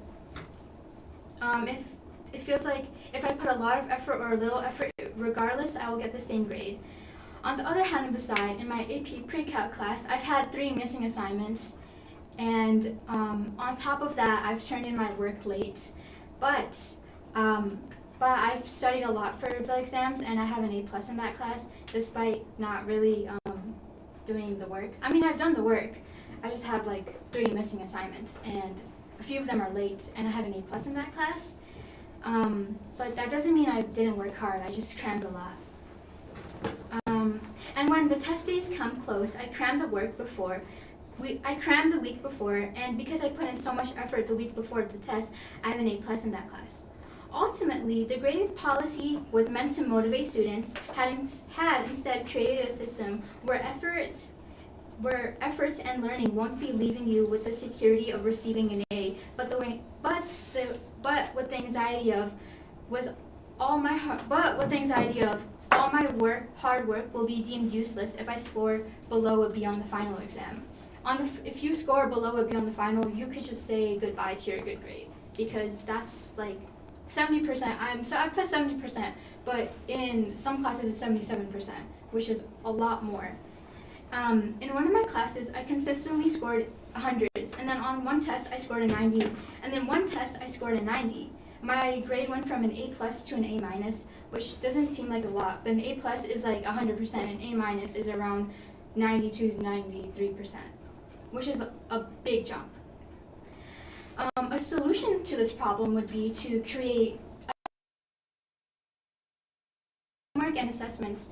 if it feels like if I put a lot of effort or a little effort, regardless, I will get the same grade. On the other hand of the side, in my AP pre-calc class, I've had 3 missing assignments, and on top of that, I've turned in my work late. But I've studied a lot for the exams, and I have an A+ in that class, despite not really doing the work. I mean, I've done the work. I just have like 3 missing assignments, and a few of them are late, and I have an A+ in that class. But that doesn't mean I didn't work hard. I just crammed a lot. And when the test days come close, I cram the work before. I crammed the week before, and because I put in so much effort the week before the test, I have an A+ in that class. Ultimately, the grading policy was meant to motivate students, had instead created a system where efforts and learning won't be leaving you with the security of receiving an A, but with the anxiety of all my hard work will be deemed useless if I score below a B on the final exam. If you score below a B on the final, you could just say goodbye to your good grade, because that's like 70%. I put 70%, but in some classes it's 77%, which is a lot more. In one of my classes, I consistently scored 100s, and then on one test I scored a 90, and then one test I scored a 90. My grade went from an A+ to an A-, which doesn't seem like a lot, but an A+ is like 100%, and A- is around 90 to 93%, which is a big jump. A solution to this problem would be to create homework and assessments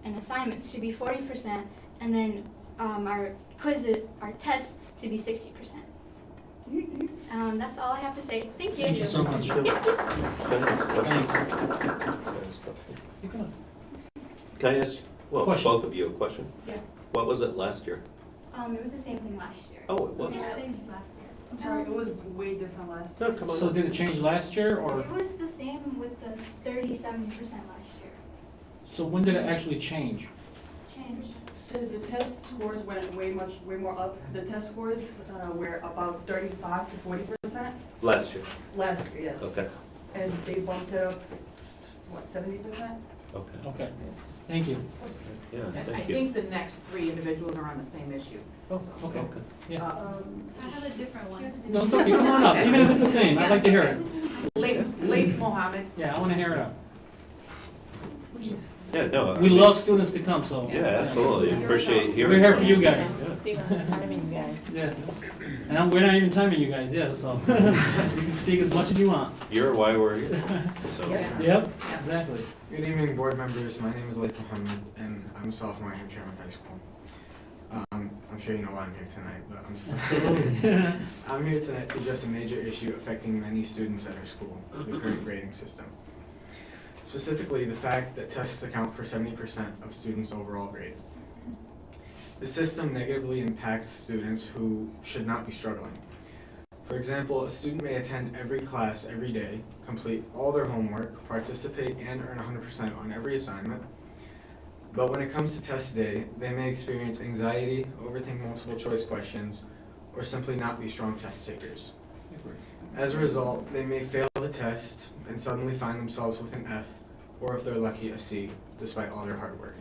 and assignments to be 40%, and then our tests to be 60%. That's all I have to say. Thank you. Thank you so much. Thanks. Can I ask, well, Question. both of you a question? Yeah. What was it last year? It was the same thing last year. Oh, it was? Yeah. Changed last year. I'm sorry, it was way different last year. No, come on. So did it change last year, or, It was the same with the 37% last year. so when did it actually change? Change. The test scores went way more up. The test scores were about 35 to 40% Last year, last year, yes. okay, And they bumped it up, what, 70%? okay. Okay. Thank you. Yeah, I thank you. think the next three individuals are on the same issue. Oh, okay. Yeah. I have a different one. No, it's okay, come on up, even if it's the same, I'd like to hear it. Lake Mohammed. Yeah, I wanna hear it out. Yeah, no. I We mean, love students to come, so. Yeah, absolutely. Appreciate hearing. We're here for from you guys. Yeah. Yeah. And we're not even timing you guys, yeah, so. You can speak as much as you want. You're why we're here. So, Yep, exactly. Good evening, board members. My name is Lake Mohammed, and I'm a sophomore at Hamtramck High School. I'm sure you know why I'm here tonight, but Absolutely. I'm here tonight to address a major issue affecting many students at our school, the current grading system. Specifically, the fact that tests account for 70% of students' overall grade. The system negatively impacts students who should not be struggling. For example, a student may attend every class every day, complete all their homework, participate and earn 100% on every assignment, but when it comes to test day, they may experience anxiety, overthink multiple choice questions, or simply not be strong test takers. As a result, they may fail the test and suddenly find themselves with an F, or if they're lucky, a C, despite all their hard work.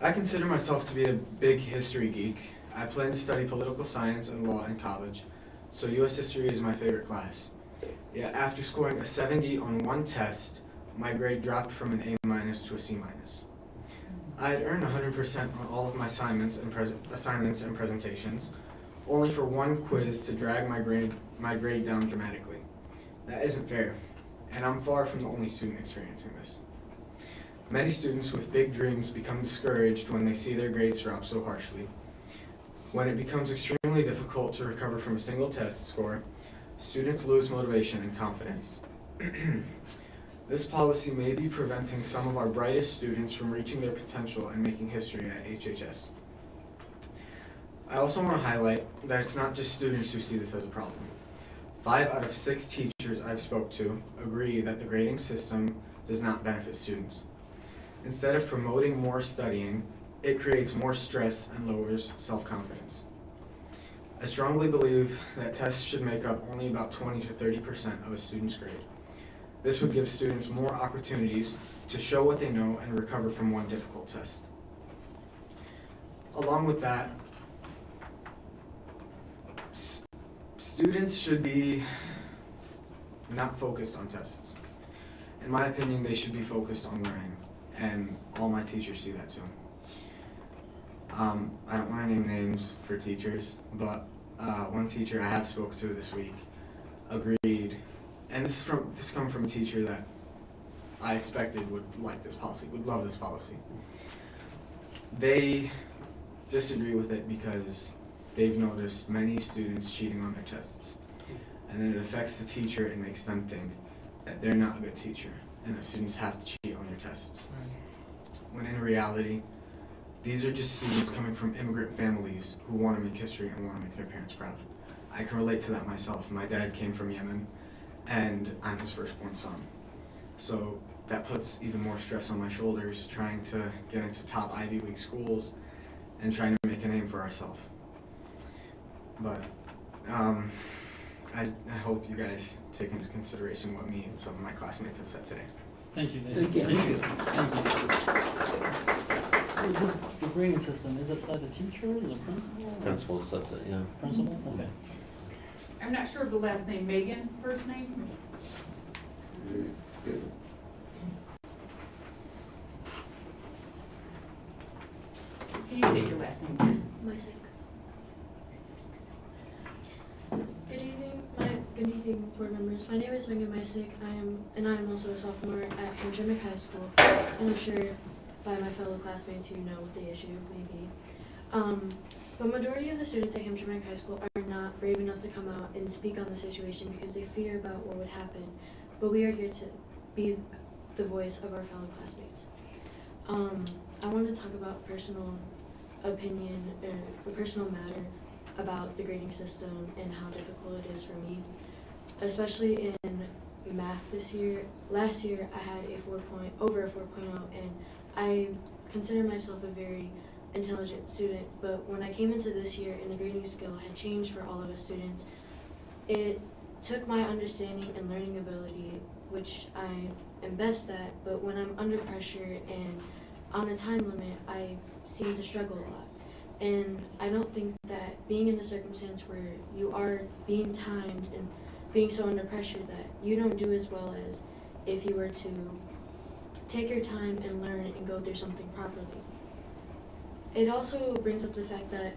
I consider myself to be a big history geek. I plan to study political science and law in college, so US history is my favorite class. Yet after scoring a 70 on one test, my grade dropped from an A- to a C-. I had earned 100% on all of my assignments and presentations, only for one quiz to drag my grade down dramatically. That isn't fair, and I'm far from the only student experiencing this. Many students with big dreams become discouraged when they see their grades drop so harshly. When it becomes extremely difficult to recover from a single test score, students lose motivation and confidence. This policy may be preventing some of our brightest students from reaching their potential and making history at HHS. I also want to highlight that it's not just students who see this as a problem. 5 out of 6 teachers I've spoke to agree that the grading system does not benefit students. Instead of promoting more studying, it creates more stress and lowers self-confidence. I strongly believe that tests should make up only about 20 to 30% of a student's grade. This would give students more opportunities to show what they know and recover from one difficult test. Along with that, students should be not focused on tests. In my opinion, they should be focused on learning, and all my teachers see that too. I don't want to name names for teachers, but one teacher I have spoke to this week agreed, and this comes from a teacher that I expected would like this policy, would love this policy. They disagree with it because they've noticed many students cheating on their tests, and then it affects the teacher and makes them think that they're not a good teacher and that students have to cheat on their tests. When in reality, these are just students coming from immigrant families who want to make history and want to make their parents proud. I can relate to that myself. My dad came from Yemen, and I'm his firstborn son. So that puts even more stress on my shoulders, trying to get into top Ivy League schools and trying to make a name for ourselves. But I hope you guys take into consideration what me and some of my classmates have said today. Thank you, Nick. Thank you. So is this the grading system, is it by the teacher, the principal? Principal sets it, yeah. Principal, okay. I'm not sure of the last name. Megan, first name? Can you state your last name, please? Good evening, board members. My name is Megan Mysick. I am also a sophomore at Hamtramck High School, and I'm sure by my fellow classmates you know what the issue may be. The majority of the students at Hamtramck High School are not brave enough to come out and speak on the situation because they fear about what would happen, but we are here to be the voice of our fellow classmates. I want to talk about personal opinion or a personal matter about the grading system and how difficult it is for me, especially in math this year. Last year I had over a 4.0, and I consider myself a very intelligent student, but when I came into this year and the grading scale had changed for all of us students, it took my understanding and learning ability which I am best at, but when I'm under pressure and on a time limit, I seem to struggle a lot. And I don't think that being in the circumstance where you are being timed and being so under pressure that you don't do as well as if you were to take your time and learn and go through something properly. It also brings up the fact that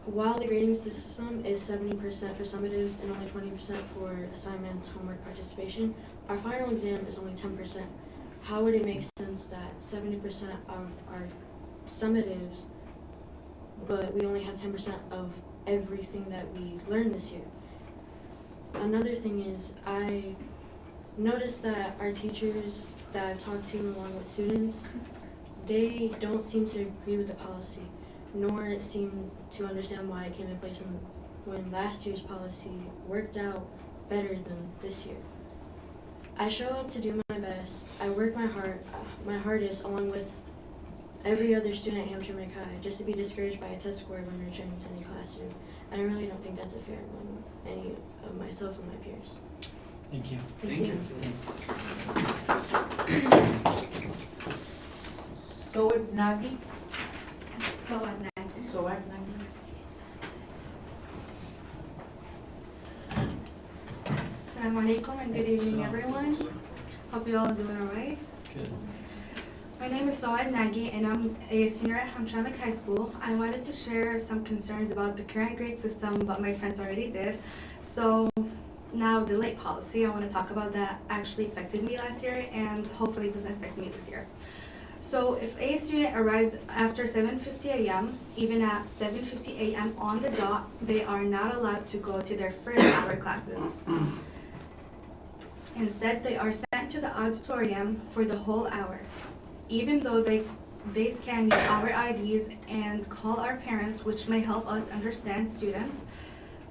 while the grading system is 70% for summatives and only 20% for assignments, homework, participation, our final exam is only 10%. How would it make sense that 70% of our summatives, but we only have 10% of everything that we learned this year? Another thing is, I noticed that our teachers that I've talked to along with students, they don't seem to agree with the policy, nor seem to understand why it came in place when last year's policy worked out better than this year. I show up to do my best. I work my hardest along with every other student at Hamtramck High, just to be discouraged by a test score when returning to any classroom. And I really don't think that's a fair among any of myself and my peers. Thank you. Thank you. Soad Nagy? Soad Nagy. Soad Nagy. Assalamu alaikum and good evening, everyone. Hope you all are doing all right. Good. My name is Soad Nagy and I'm a senior at Hamtramck High School. I wanted to share some concerns about the current grade system, but my friends already did. So now the late policy, I want to talk about that actually affected me last year and hopefully it doesn't affect me this year. So if a student arrives after 7:50 a.m., even at 7:50 a.m. on the dot, they are not allowed to go to their first hour classes. Instead, they are sent to the auditorium for the whole hour. Even though they scan our IDs and call our parents, which may help us understand students.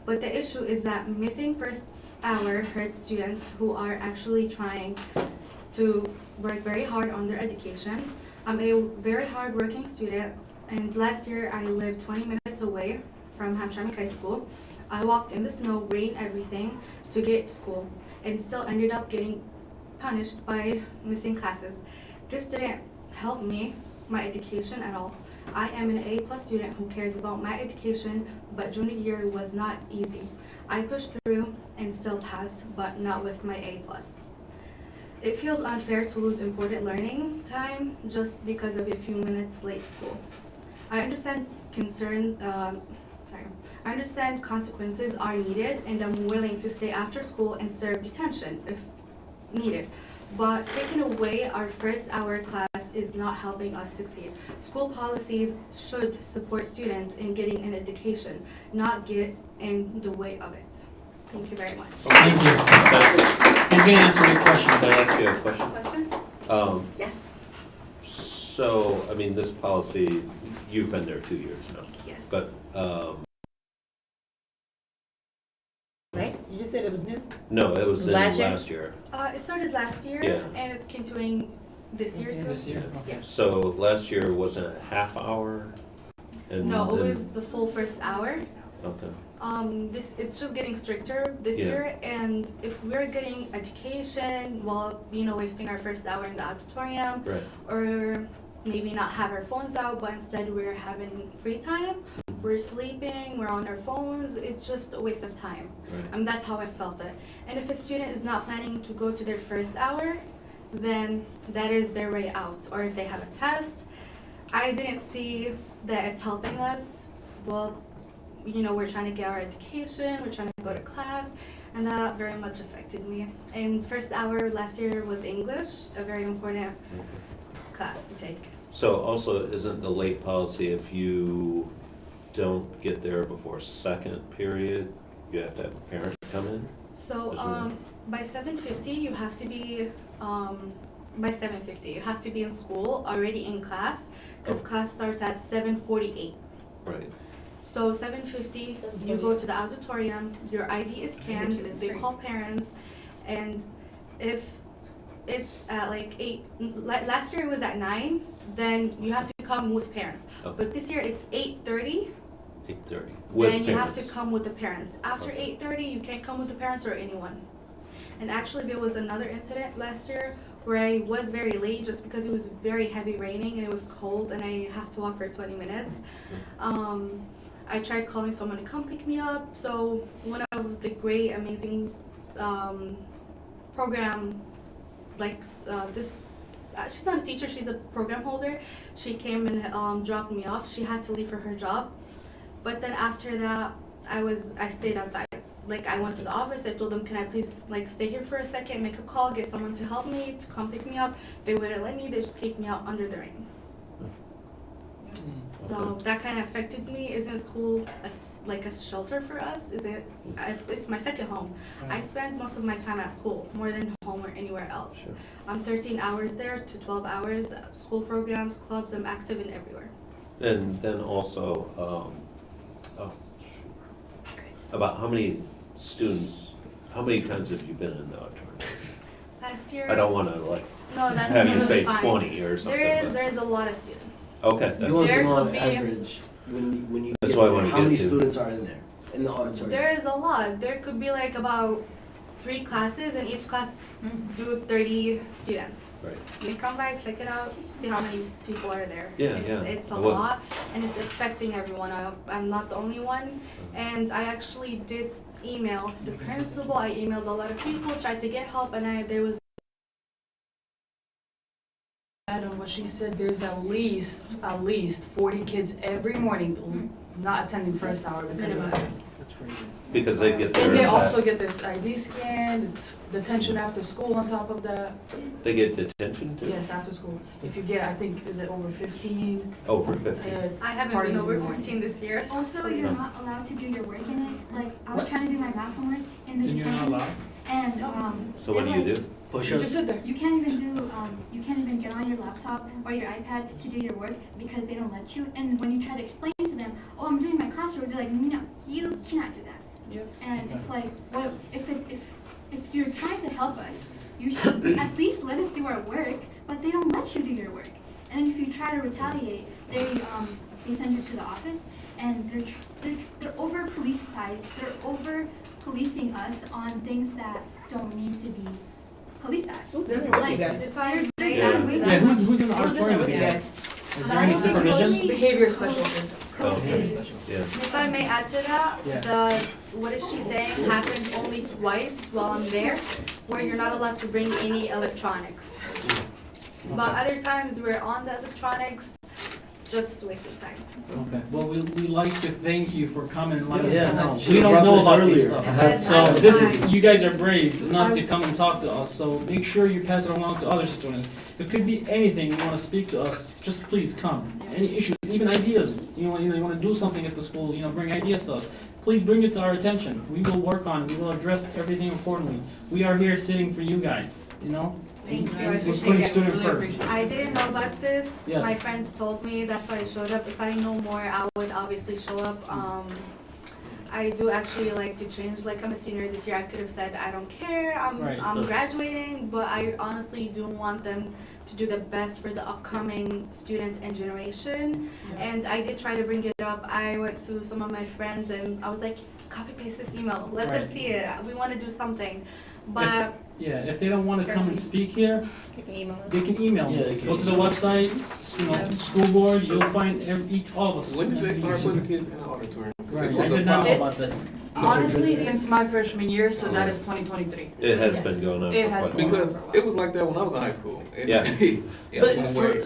But the issue is that missing first hour hurts students who are actually trying to work very hard on their education. I'm a very hard-working student, and last year I lived 20 minutes away from Hamtramck High School. I walked in the snow, rain, everything to get to school, and still ended up getting punished by missing classes. This didn't help me, my education at all. I am an A+ student who cares about my education, but junior year was not easy. I pushed through and still passed, but not with my A+. It feels unfair to lose important learning time just because of a few minutes late school. I understand I understand consequences are needed, and I'm willing to stay after school and serve detention if needed. But taking away our first hour class is not helping us succeed. School policies should support students in getting an education, not get in the way of it. Thank you very much. Thank you. He's going to answer your question. Can I ask you a question? Question? Yes. So, I mean, this policy, you've been there 2 years now. Yes. But, Right? You just said it was new? no, it was in Last year? last year. It started last year, Yeah. and it's continuing this year too. This year, okay. Yeah. So last year wasn't a half hour? And No, it then- was the full first hour. Okay. It's just getting stricter this Yeah. year, and if we're getting education while, wasting our first hour in the auditorium, Right. or maybe not have our phones out, but instead we're having free time, we're sleeping, we're on our phones, it's just a waste of time. Right. That's how I felt it. And if a student is not planning to go to their first hour, then that is their way out. Or if they have a test, I didn't see that it's helping us. Well, we're trying to get our education, we're trying to go to class, and that very much affected me. And first hour last year was English, a very important class to take. So also, isn't the late policy if you don't get there before second period, you have to have a parent come in? So Isn't it? by 7:50 you have to be in school, already in class, because Oh. class starts at 7:48. Right. So 7:50, you go to the auditorium, your ID is scanned, they call parents, and if it's at like 8, last year it was at 9, then you have to come with parents. Okay. But this year it's 8:30, 8:30. With then you have parents. to come with the parents. After Okay. 8:30, you can't come with the parents or anyone. And actually, there was another incident last year where I was very late just because it was very heavy raining and it was cold and I have to walk for 20 minutes. I tried calling someone to come pick me up. So one of the great, amazing program, like this, she's not a teacher, she's a program holder. She came and dropped me off. She had to leave for her job. But then after that, I stayed outside. Like I went to the office, I told them, can I please like stay here for a second, make a call, get someone to help me, to come pick me up. They wouldn't let me, they just kicked me out under the rain. So that kind of affected me. Isn't school like a shelter for us? It's my second home. I spend most of my time at school, more than home or anywhere else. Sure. I'm 13 hours there to 12 hours, school programs, clubs, I'm active in everywhere. And then also, about how many students, how many times have you been in the auditorium? Last year. I don't want to like No, that's have you totally say fine. 20 or something. but- There is a lot of students. Okay, You that's, want There to know could on be- average, when you That's get what I there, wanna how get many to. students are in there, in the auditorium? There is a lot. There could be like about 3 classes, and each class do 30 students. right. You come by, check it out, see how many people are there. Yeah, It's- yeah. It's a What- lot, and it's affecting everyone. I'm not the only one. And I actually did email the principal. I emailed a lot of people, tried to get help, and there was Add on what she said, there's at least 40 kids every morning not attending first hour because of that. That's crazy. Because they get And they their, also get this ID scan, it's detention after school on top of that. they get detention too? Yes, after school. If you get, I think, is it over 15? Over 50. I haven't been Parties in over the morning. 15 this year. so- Also, you're not allowed to do your work in it. Like, I was trying to do my math homework in the And you're not detention, allowed? and So what do they're you like, do? Push You up. just sit there. You can't even get on your laptop or your iPad to do your work because they don't let you. And when you try to explain to them, oh, I'm doing my classwork, they're like, no, you cannot do that. Yep. And it's like, what if you're trying to help us, you should at least let us do our work. But they don't let you do your work. And then if you try to retaliate, they send you to the office, and they're over police side. They're over policing us on things that don't need to be policed at. Who's in there with you guys? If I may Yeah. add to Yeah, that. who's in the Who's in there auditorium with with you you guys? guys? Is there any supervision? Behavior specialist. Oh, yeah. If I may add to that, Yeah. what is she saying happened only twice while I'm there, where you're not allowed to bring any electronics. But other times we're on the electronics, just wasting time. Okay, well, we like to thank you for coming and letting Yeah, us know. she We don't brought know this about these earlier. stuff. So this is, you guys are brave enough to come and talk to us, so make sure you pass it along to other students. It could be anything you wanna speak to us, just please come. Any issues, even ideas, you wanna do something at the school, bring ideas to us. Please bring it to our attention. We will work on it, we will address everything accordingly. We are here sitting for you guys, Thank you, I We're appreciate putting it. student first. I didn't know about this. Yes. My friends told me, that's why I showed up. If I know more, I would obviously show up. I do actually like to change, like I'm a senior this year, I could have said, I don't care, Right. I'm graduating, but I honestly do want them to do the best for the upcoming students and generation. And I did try to bring it up. I went to some of my friends and I was like, copy paste this email, let them Right. see it, we want to do something. But Yeah, if they don't wanna come and speak here, You can email us. they can email Yeah, they me. can. Go to the website, school board, you'll find all of us. When did they start putting kids in the auditorium? 'Cause Right, this I was a did not know problem. about this. Honestly, since my freshman year, so that is 2023. It has Yes. been going on It for has quite a been. while. Because it was like that when I was in high school. It- Yeah. it But went away.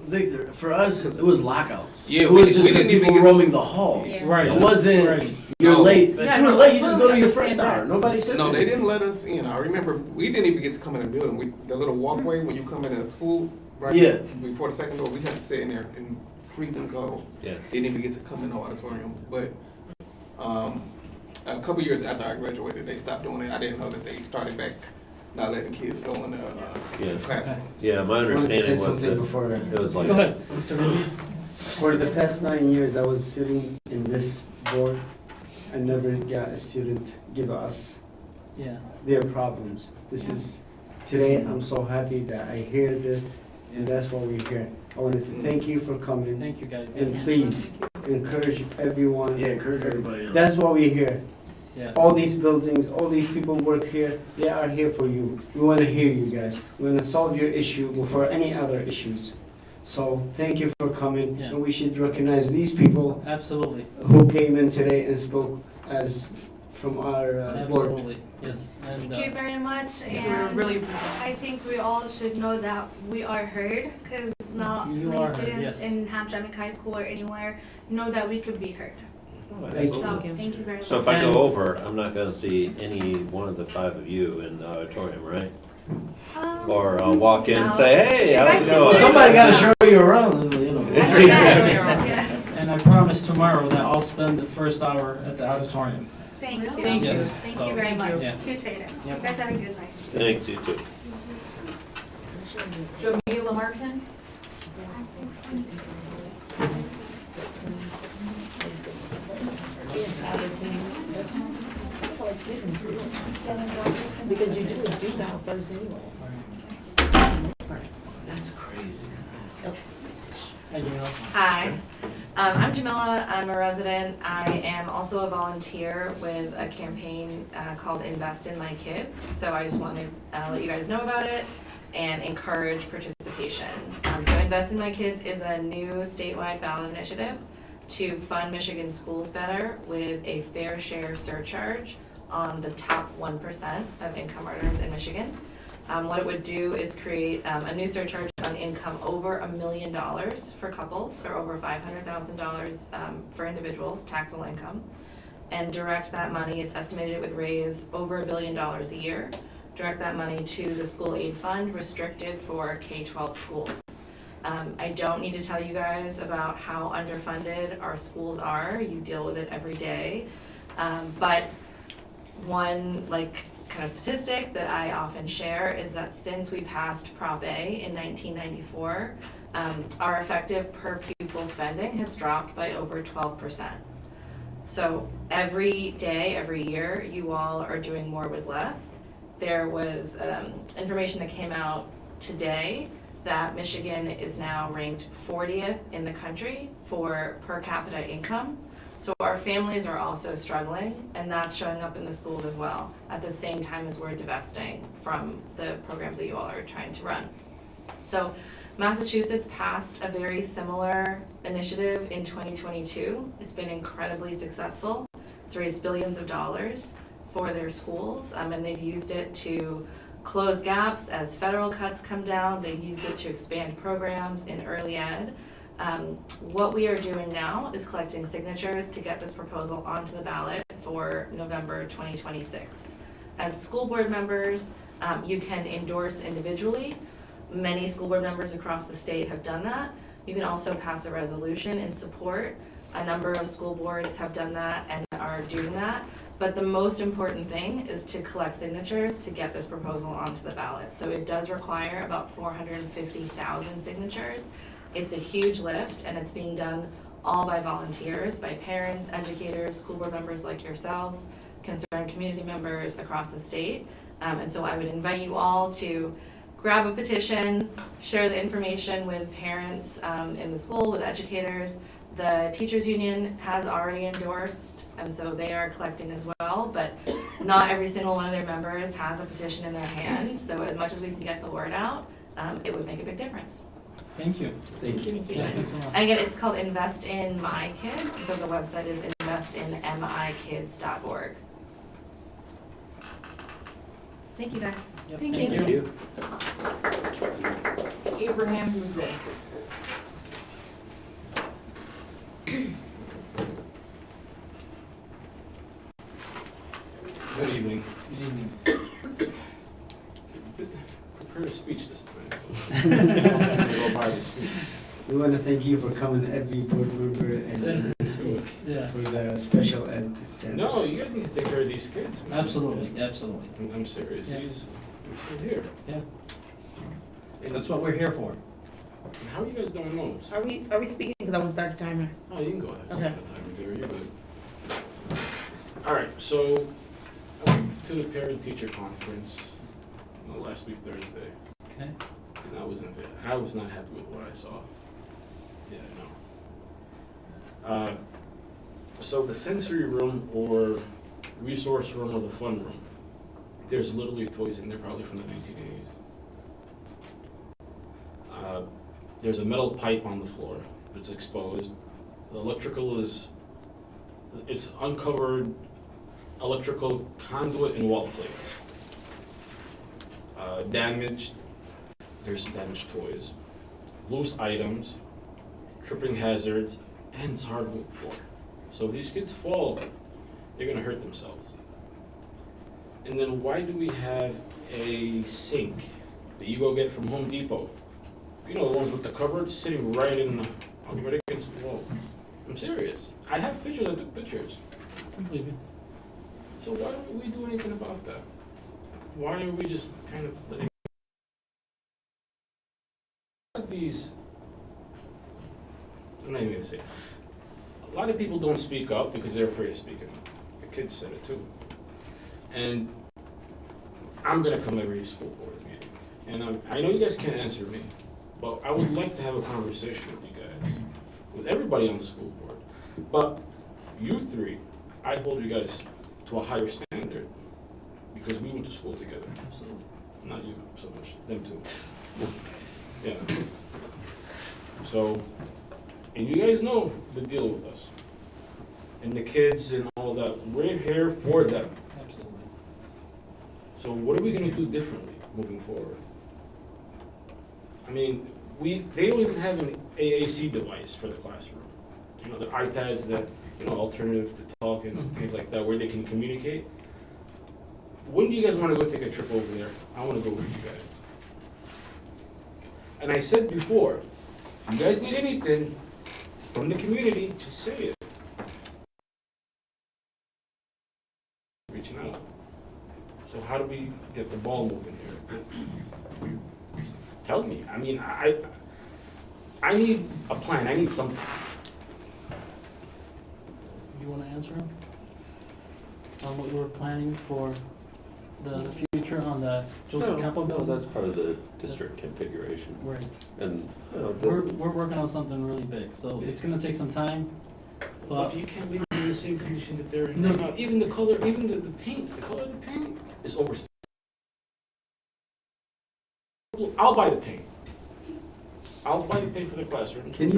Victor, for us, it was lockouts. Yeah, it we was didn't- just we because didn't even people were get- roaming the halls. Right. It wasn't, Right. you're No. late. If Yeah, you were no, late, I you just totally go to your understand first that. hour. Nobody says No, they anything. didn't let us in. I remember we didn't even get to come in the building. The little walkway when you come into school, right Yeah. before the second door, we had to sit in there in freezing cold. Yeah. Didn't even get to come in the auditorium. But a couple years after I graduated, they stopped doing it. I didn't know that they started back not letting kids go in the Yeah. classrooms. Yeah, my I wanted to say understanding was something that before that. it was like. Go ahead, Mr. Vivian. For the past 9 years, I was sitting in this board and never got a student give us Yeah. their problems. Today, I'm so happy that I hear this, and that's why we're here. I wanted to thank you for coming, Thank you, guys. and please encourage everyone. Yeah, encourage everybody else. That's why we're here. Yeah. All these buildings, all these people work here, they are here for you. We want to hear you guys. We want to solve your issue before any other issues. So thank you for coming, Yeah. and we should recognize these people Absolutely, who came in today and spoke as from our board. absolutely, yes, and, Thank you very much, We're and really, I think we all should know that we are heard, because not You many are heard, students yes. in Hamtramck High School or anywhere know that we could be heard. Thank So, you. thank you very much. So if I go over, I'm not gonna see any one of the 5 of you in the auditorium, right? Or I'll walk in and say, hey, how's it going? Somebody got to show you around, you know. Yes. and I promise tomorrow that I'll spend the first hour at the auditorium. Thank you. Thank you. Yes, Thank so- you very much. Yeah. Appreciate it. Yep. You guys have a good night. Thanks, you too. Jamila Martin? Because you do now first anyway. That's crazy. Hi, Jamila. Hi, I'm Jamila. I'm a resident. I am also a volunteer with a campaign called Invest in My Kids. So I just wanted to let you guys know about it and encourage participation. So Invest in My Kids is a new statewide ballot initiative to fund Michigan schools better with a fair share surcharge on the top 1% of income earners in Michigan. What it would do is create a new surcharge on income over $1 million for couples or over $500,000 for individuals, taxable income, and direct that money. It's estimated it would raise over $1 billion a year. Direct that money to the school aid fund restricted for K-12 schools. I don't need to tell you guys about how underfunded our schools are. You deal with it every day. But one kind of statistic that I often share is that since we passed Prop A in 1994, our effective per pupil spending has dropped by over 12%. So every day, every year, you all are doing more with less. There was information that came out today that Michigan is now ranked 40th in the country for per capita income. So our families are also struggling, and that's showing up in the schools as well, at the same time as we're divesting from the programs that you all are trying to run. So Massachusetts passed a very similar initiative in 2022. It's been incredibly successful. It's raised billions of dollars for their schools, and they've used it to close gaps as federal cuts come down. They've used it to expand programs in early ed. What we are doing now is collecting signatures to get this proposal onto the ballot for November 2026. As school board members, you can endorse individually. Many school board members across the state have done that. You can also pass a resolution in support. A number of school boards have done that and are doing that. But the most important thing is to collect signatures to get this proposal onto the ballot. So it does require about 450,000 signatures. It's a huge lift, and it's being done all by volunteers, by parents, educators, school board members like yourselves, concerned community members across the state. And so I would invite you all to grab a petition, share the information with parents in the school, with educators. The teachers union has already endorsed, and so they are collecting as well, but not every single one of their members has a petition in their hand. So as much as we can get the word out, it would make a big difference. Thank you. Thank you. Thank you. Yeah, thanks so much. And again, it's called Invest in My Kids, so the website is investinmikids.org. Thank you guys. Yep, Thank you. Abraham Buzet. Good evening. Good evening. Prepare a speech this time. Go by the speech. We want to thank you for coming, every board member, and speak Yeah. for the special ed. No, you guys need to take care of these kids. man. Absolutely, absolutely. I'm serious. Yeah. We're here. Yeah. And That's what we're here for. how are you guys doing those? Are we speaking? Because I want to start the timer. Oh, you can go ahead. Okay. Set the timer, dear. You're good. All right. So I went to the parent-teacher conference last week Thursday, Okay. and I was not happy with what I saw. Yeah, no. So the sensory room or resource room or the fun room, there's literally toys in there probably from the 1980s. There's a metal pipe on the floor. It's exposed. The electrical it's uncovered electrical conduit and wall plates. Damaged, there's damaged toys. Loose items, tripping hazards, and it's hardwood floor. So if these kids fall, they're gonna hurt themselves. And then why do we have a sink that you go get from Home Depot? You know, the ones with the cupboards sitting right right against the wall. I'm serious. I have pictures, I took pictures. I believe you. So why don't we do anything about that? Why are we just kind of letting these, I'm not even gonna say it. A lot of people don't speak up because they're afraid of speaking up. The kids said it too. And I'm gonna come every school board meeting. And I know you guys can't answer me, but I would like to have a conversation with you guys, with everybody on the school board. But you three, I hold you guys to a higher standard because we went to school together. Absolutely. Not you so much, them too. Yeah. So, and you guys know the deal with us. And the kids and all that, we're here for them. Absolutely. So what are we gonna do differently moving forward? I mean, they don't even have an AAC device for the classroom. You know, the iPads that, you know, alternative to talk and things like that, where they can communicate. When do you guys wanna go take a trip over there? I wanna go with you guys. And I said before, if you guys need anything from the community, just say it. Reaching out. So how do we get the ball moving here? Tell me. I mean, I need a plan. I need something. You want to answer him? On what we're planning for the future on the Joseph Campbell No, building? that's part of the district configuration. Right. And, We're working on something really big, so it's gonna take some time, but You can't leave them in the same condition that they're in No. right now. Even the color, even the paint, the color of the paint is overstated. I'll buy the paint. I'll buy the paint for the classroom. Can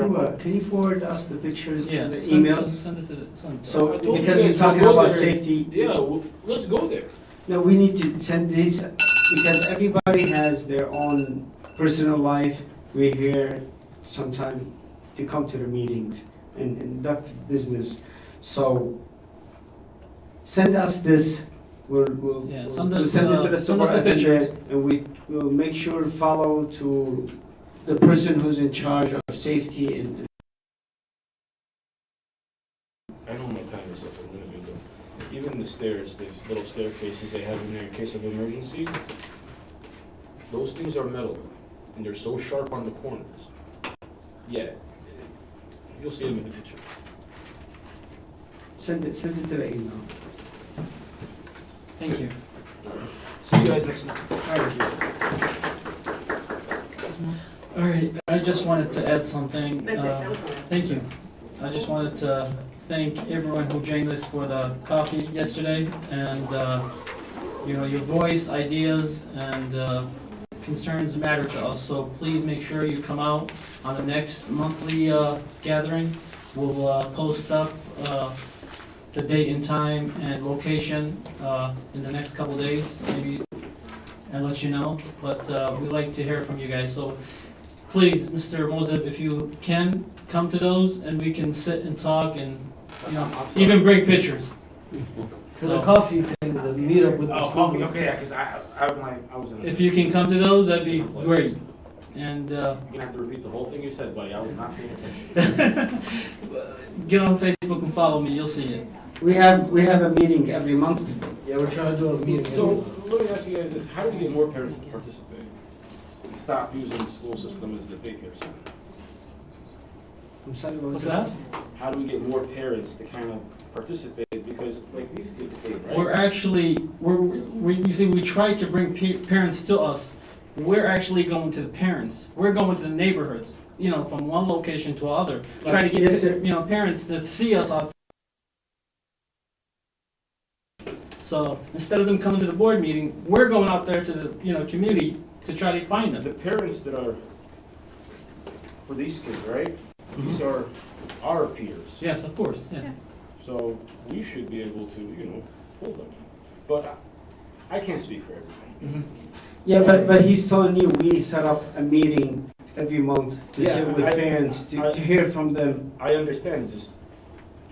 you forward us the pictures yeah, to the send emails? it to the, send it to So, us. I told you because we're guys, talking we'll go about there. safety. Yeah, well, let's go there. No, we need to send these, because everybody has their own personal life. We're here sometime to come to the meetings and conduct business. So send us this, we'll Yeah, send it to the send us the superintendent, pictures. and we will make sure to follow to the person who's in charge of safety and I know my time is up a minute ago. Even the stairs, these little staircases they have in there in case of emergency, those things are metal, and they're so sharp on the corners. Yeah, you'll see them in the picture. send it to the email. Thank you. See you guys next month. All right, I just wanted to add something. That's it, that was the last. Thank you. I just wanted to thank everyone who joined us for the coffee yesterday, and, you know, your voice, ideas, and concerns matter to us, so please make sure you come out on the next monthly gathering. We'll post up the date and time and location in the next couple days, maybe, and let you know, but we'd like to hear from you guys, so please, Mr. Moseb, if you can, come to those, and we can sit and talk and, you know, even bring pictures. To the coffee thing, the meetup with the Oh, school. coffee, okay, yeah, because I was in a... If you can come to those, that'd be great, and You're gonna have to repeat the whole thing you said, buddy, I was not paying attention. get on Facebook and follow me, you'll see it. We have a meeting every month. Yeah, we're trying to do a meeting. So, let me ask you guys this, how do we get more parents to participate? And stop using the school system as the daycare center? I'm sorry, What's that? How do we get more parents to kind of participate? Because, like, these kids did, right? We're actually, you see, we try to bring parents to us. We're actually going to the parents. We're going to the neighborhoods, you know, from one location to other. Try to Yes, sir. get, you know, parents to see us out So instead of them coming to the board meeting, we're going out there to the, community to try to find them. The parents that are, for these kids, right? Mm-hmm. These are our peers. Yes, of course, yeah. So we should be able to, pull them. But I can't speak for everybody. Yeah, but he's telling you we set up a meeting every month to Yeah, sit with the parents, to hear from them. I understand, just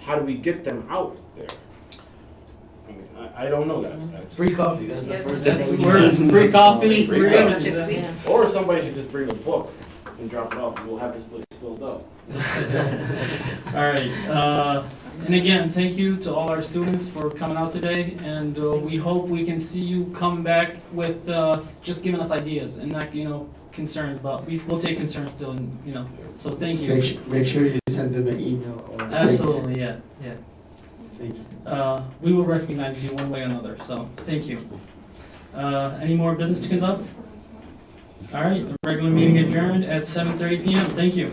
how do we get them out there? I mean, I don't know that. That's- Free coffee, that's the Yeah, first that's thing. the We're free coffee, Sweets, free right, lunch. bunch of sweets. Or somebody should just bring a book and drop it off, and we'll have this place filled up. All right, and again, thank you to all our students for coming out today, and we hope we can see you come back with just giving us ideas and not, concerns, but we'll take concerns still, and, so thank you. Make sure you send them an email or. Absolutely, yeah. Thank you. We will recognize you one way or another, so thank you. Any more business to conduct? All right, the regular meeting adjourned at 7:30 PM. Thank you.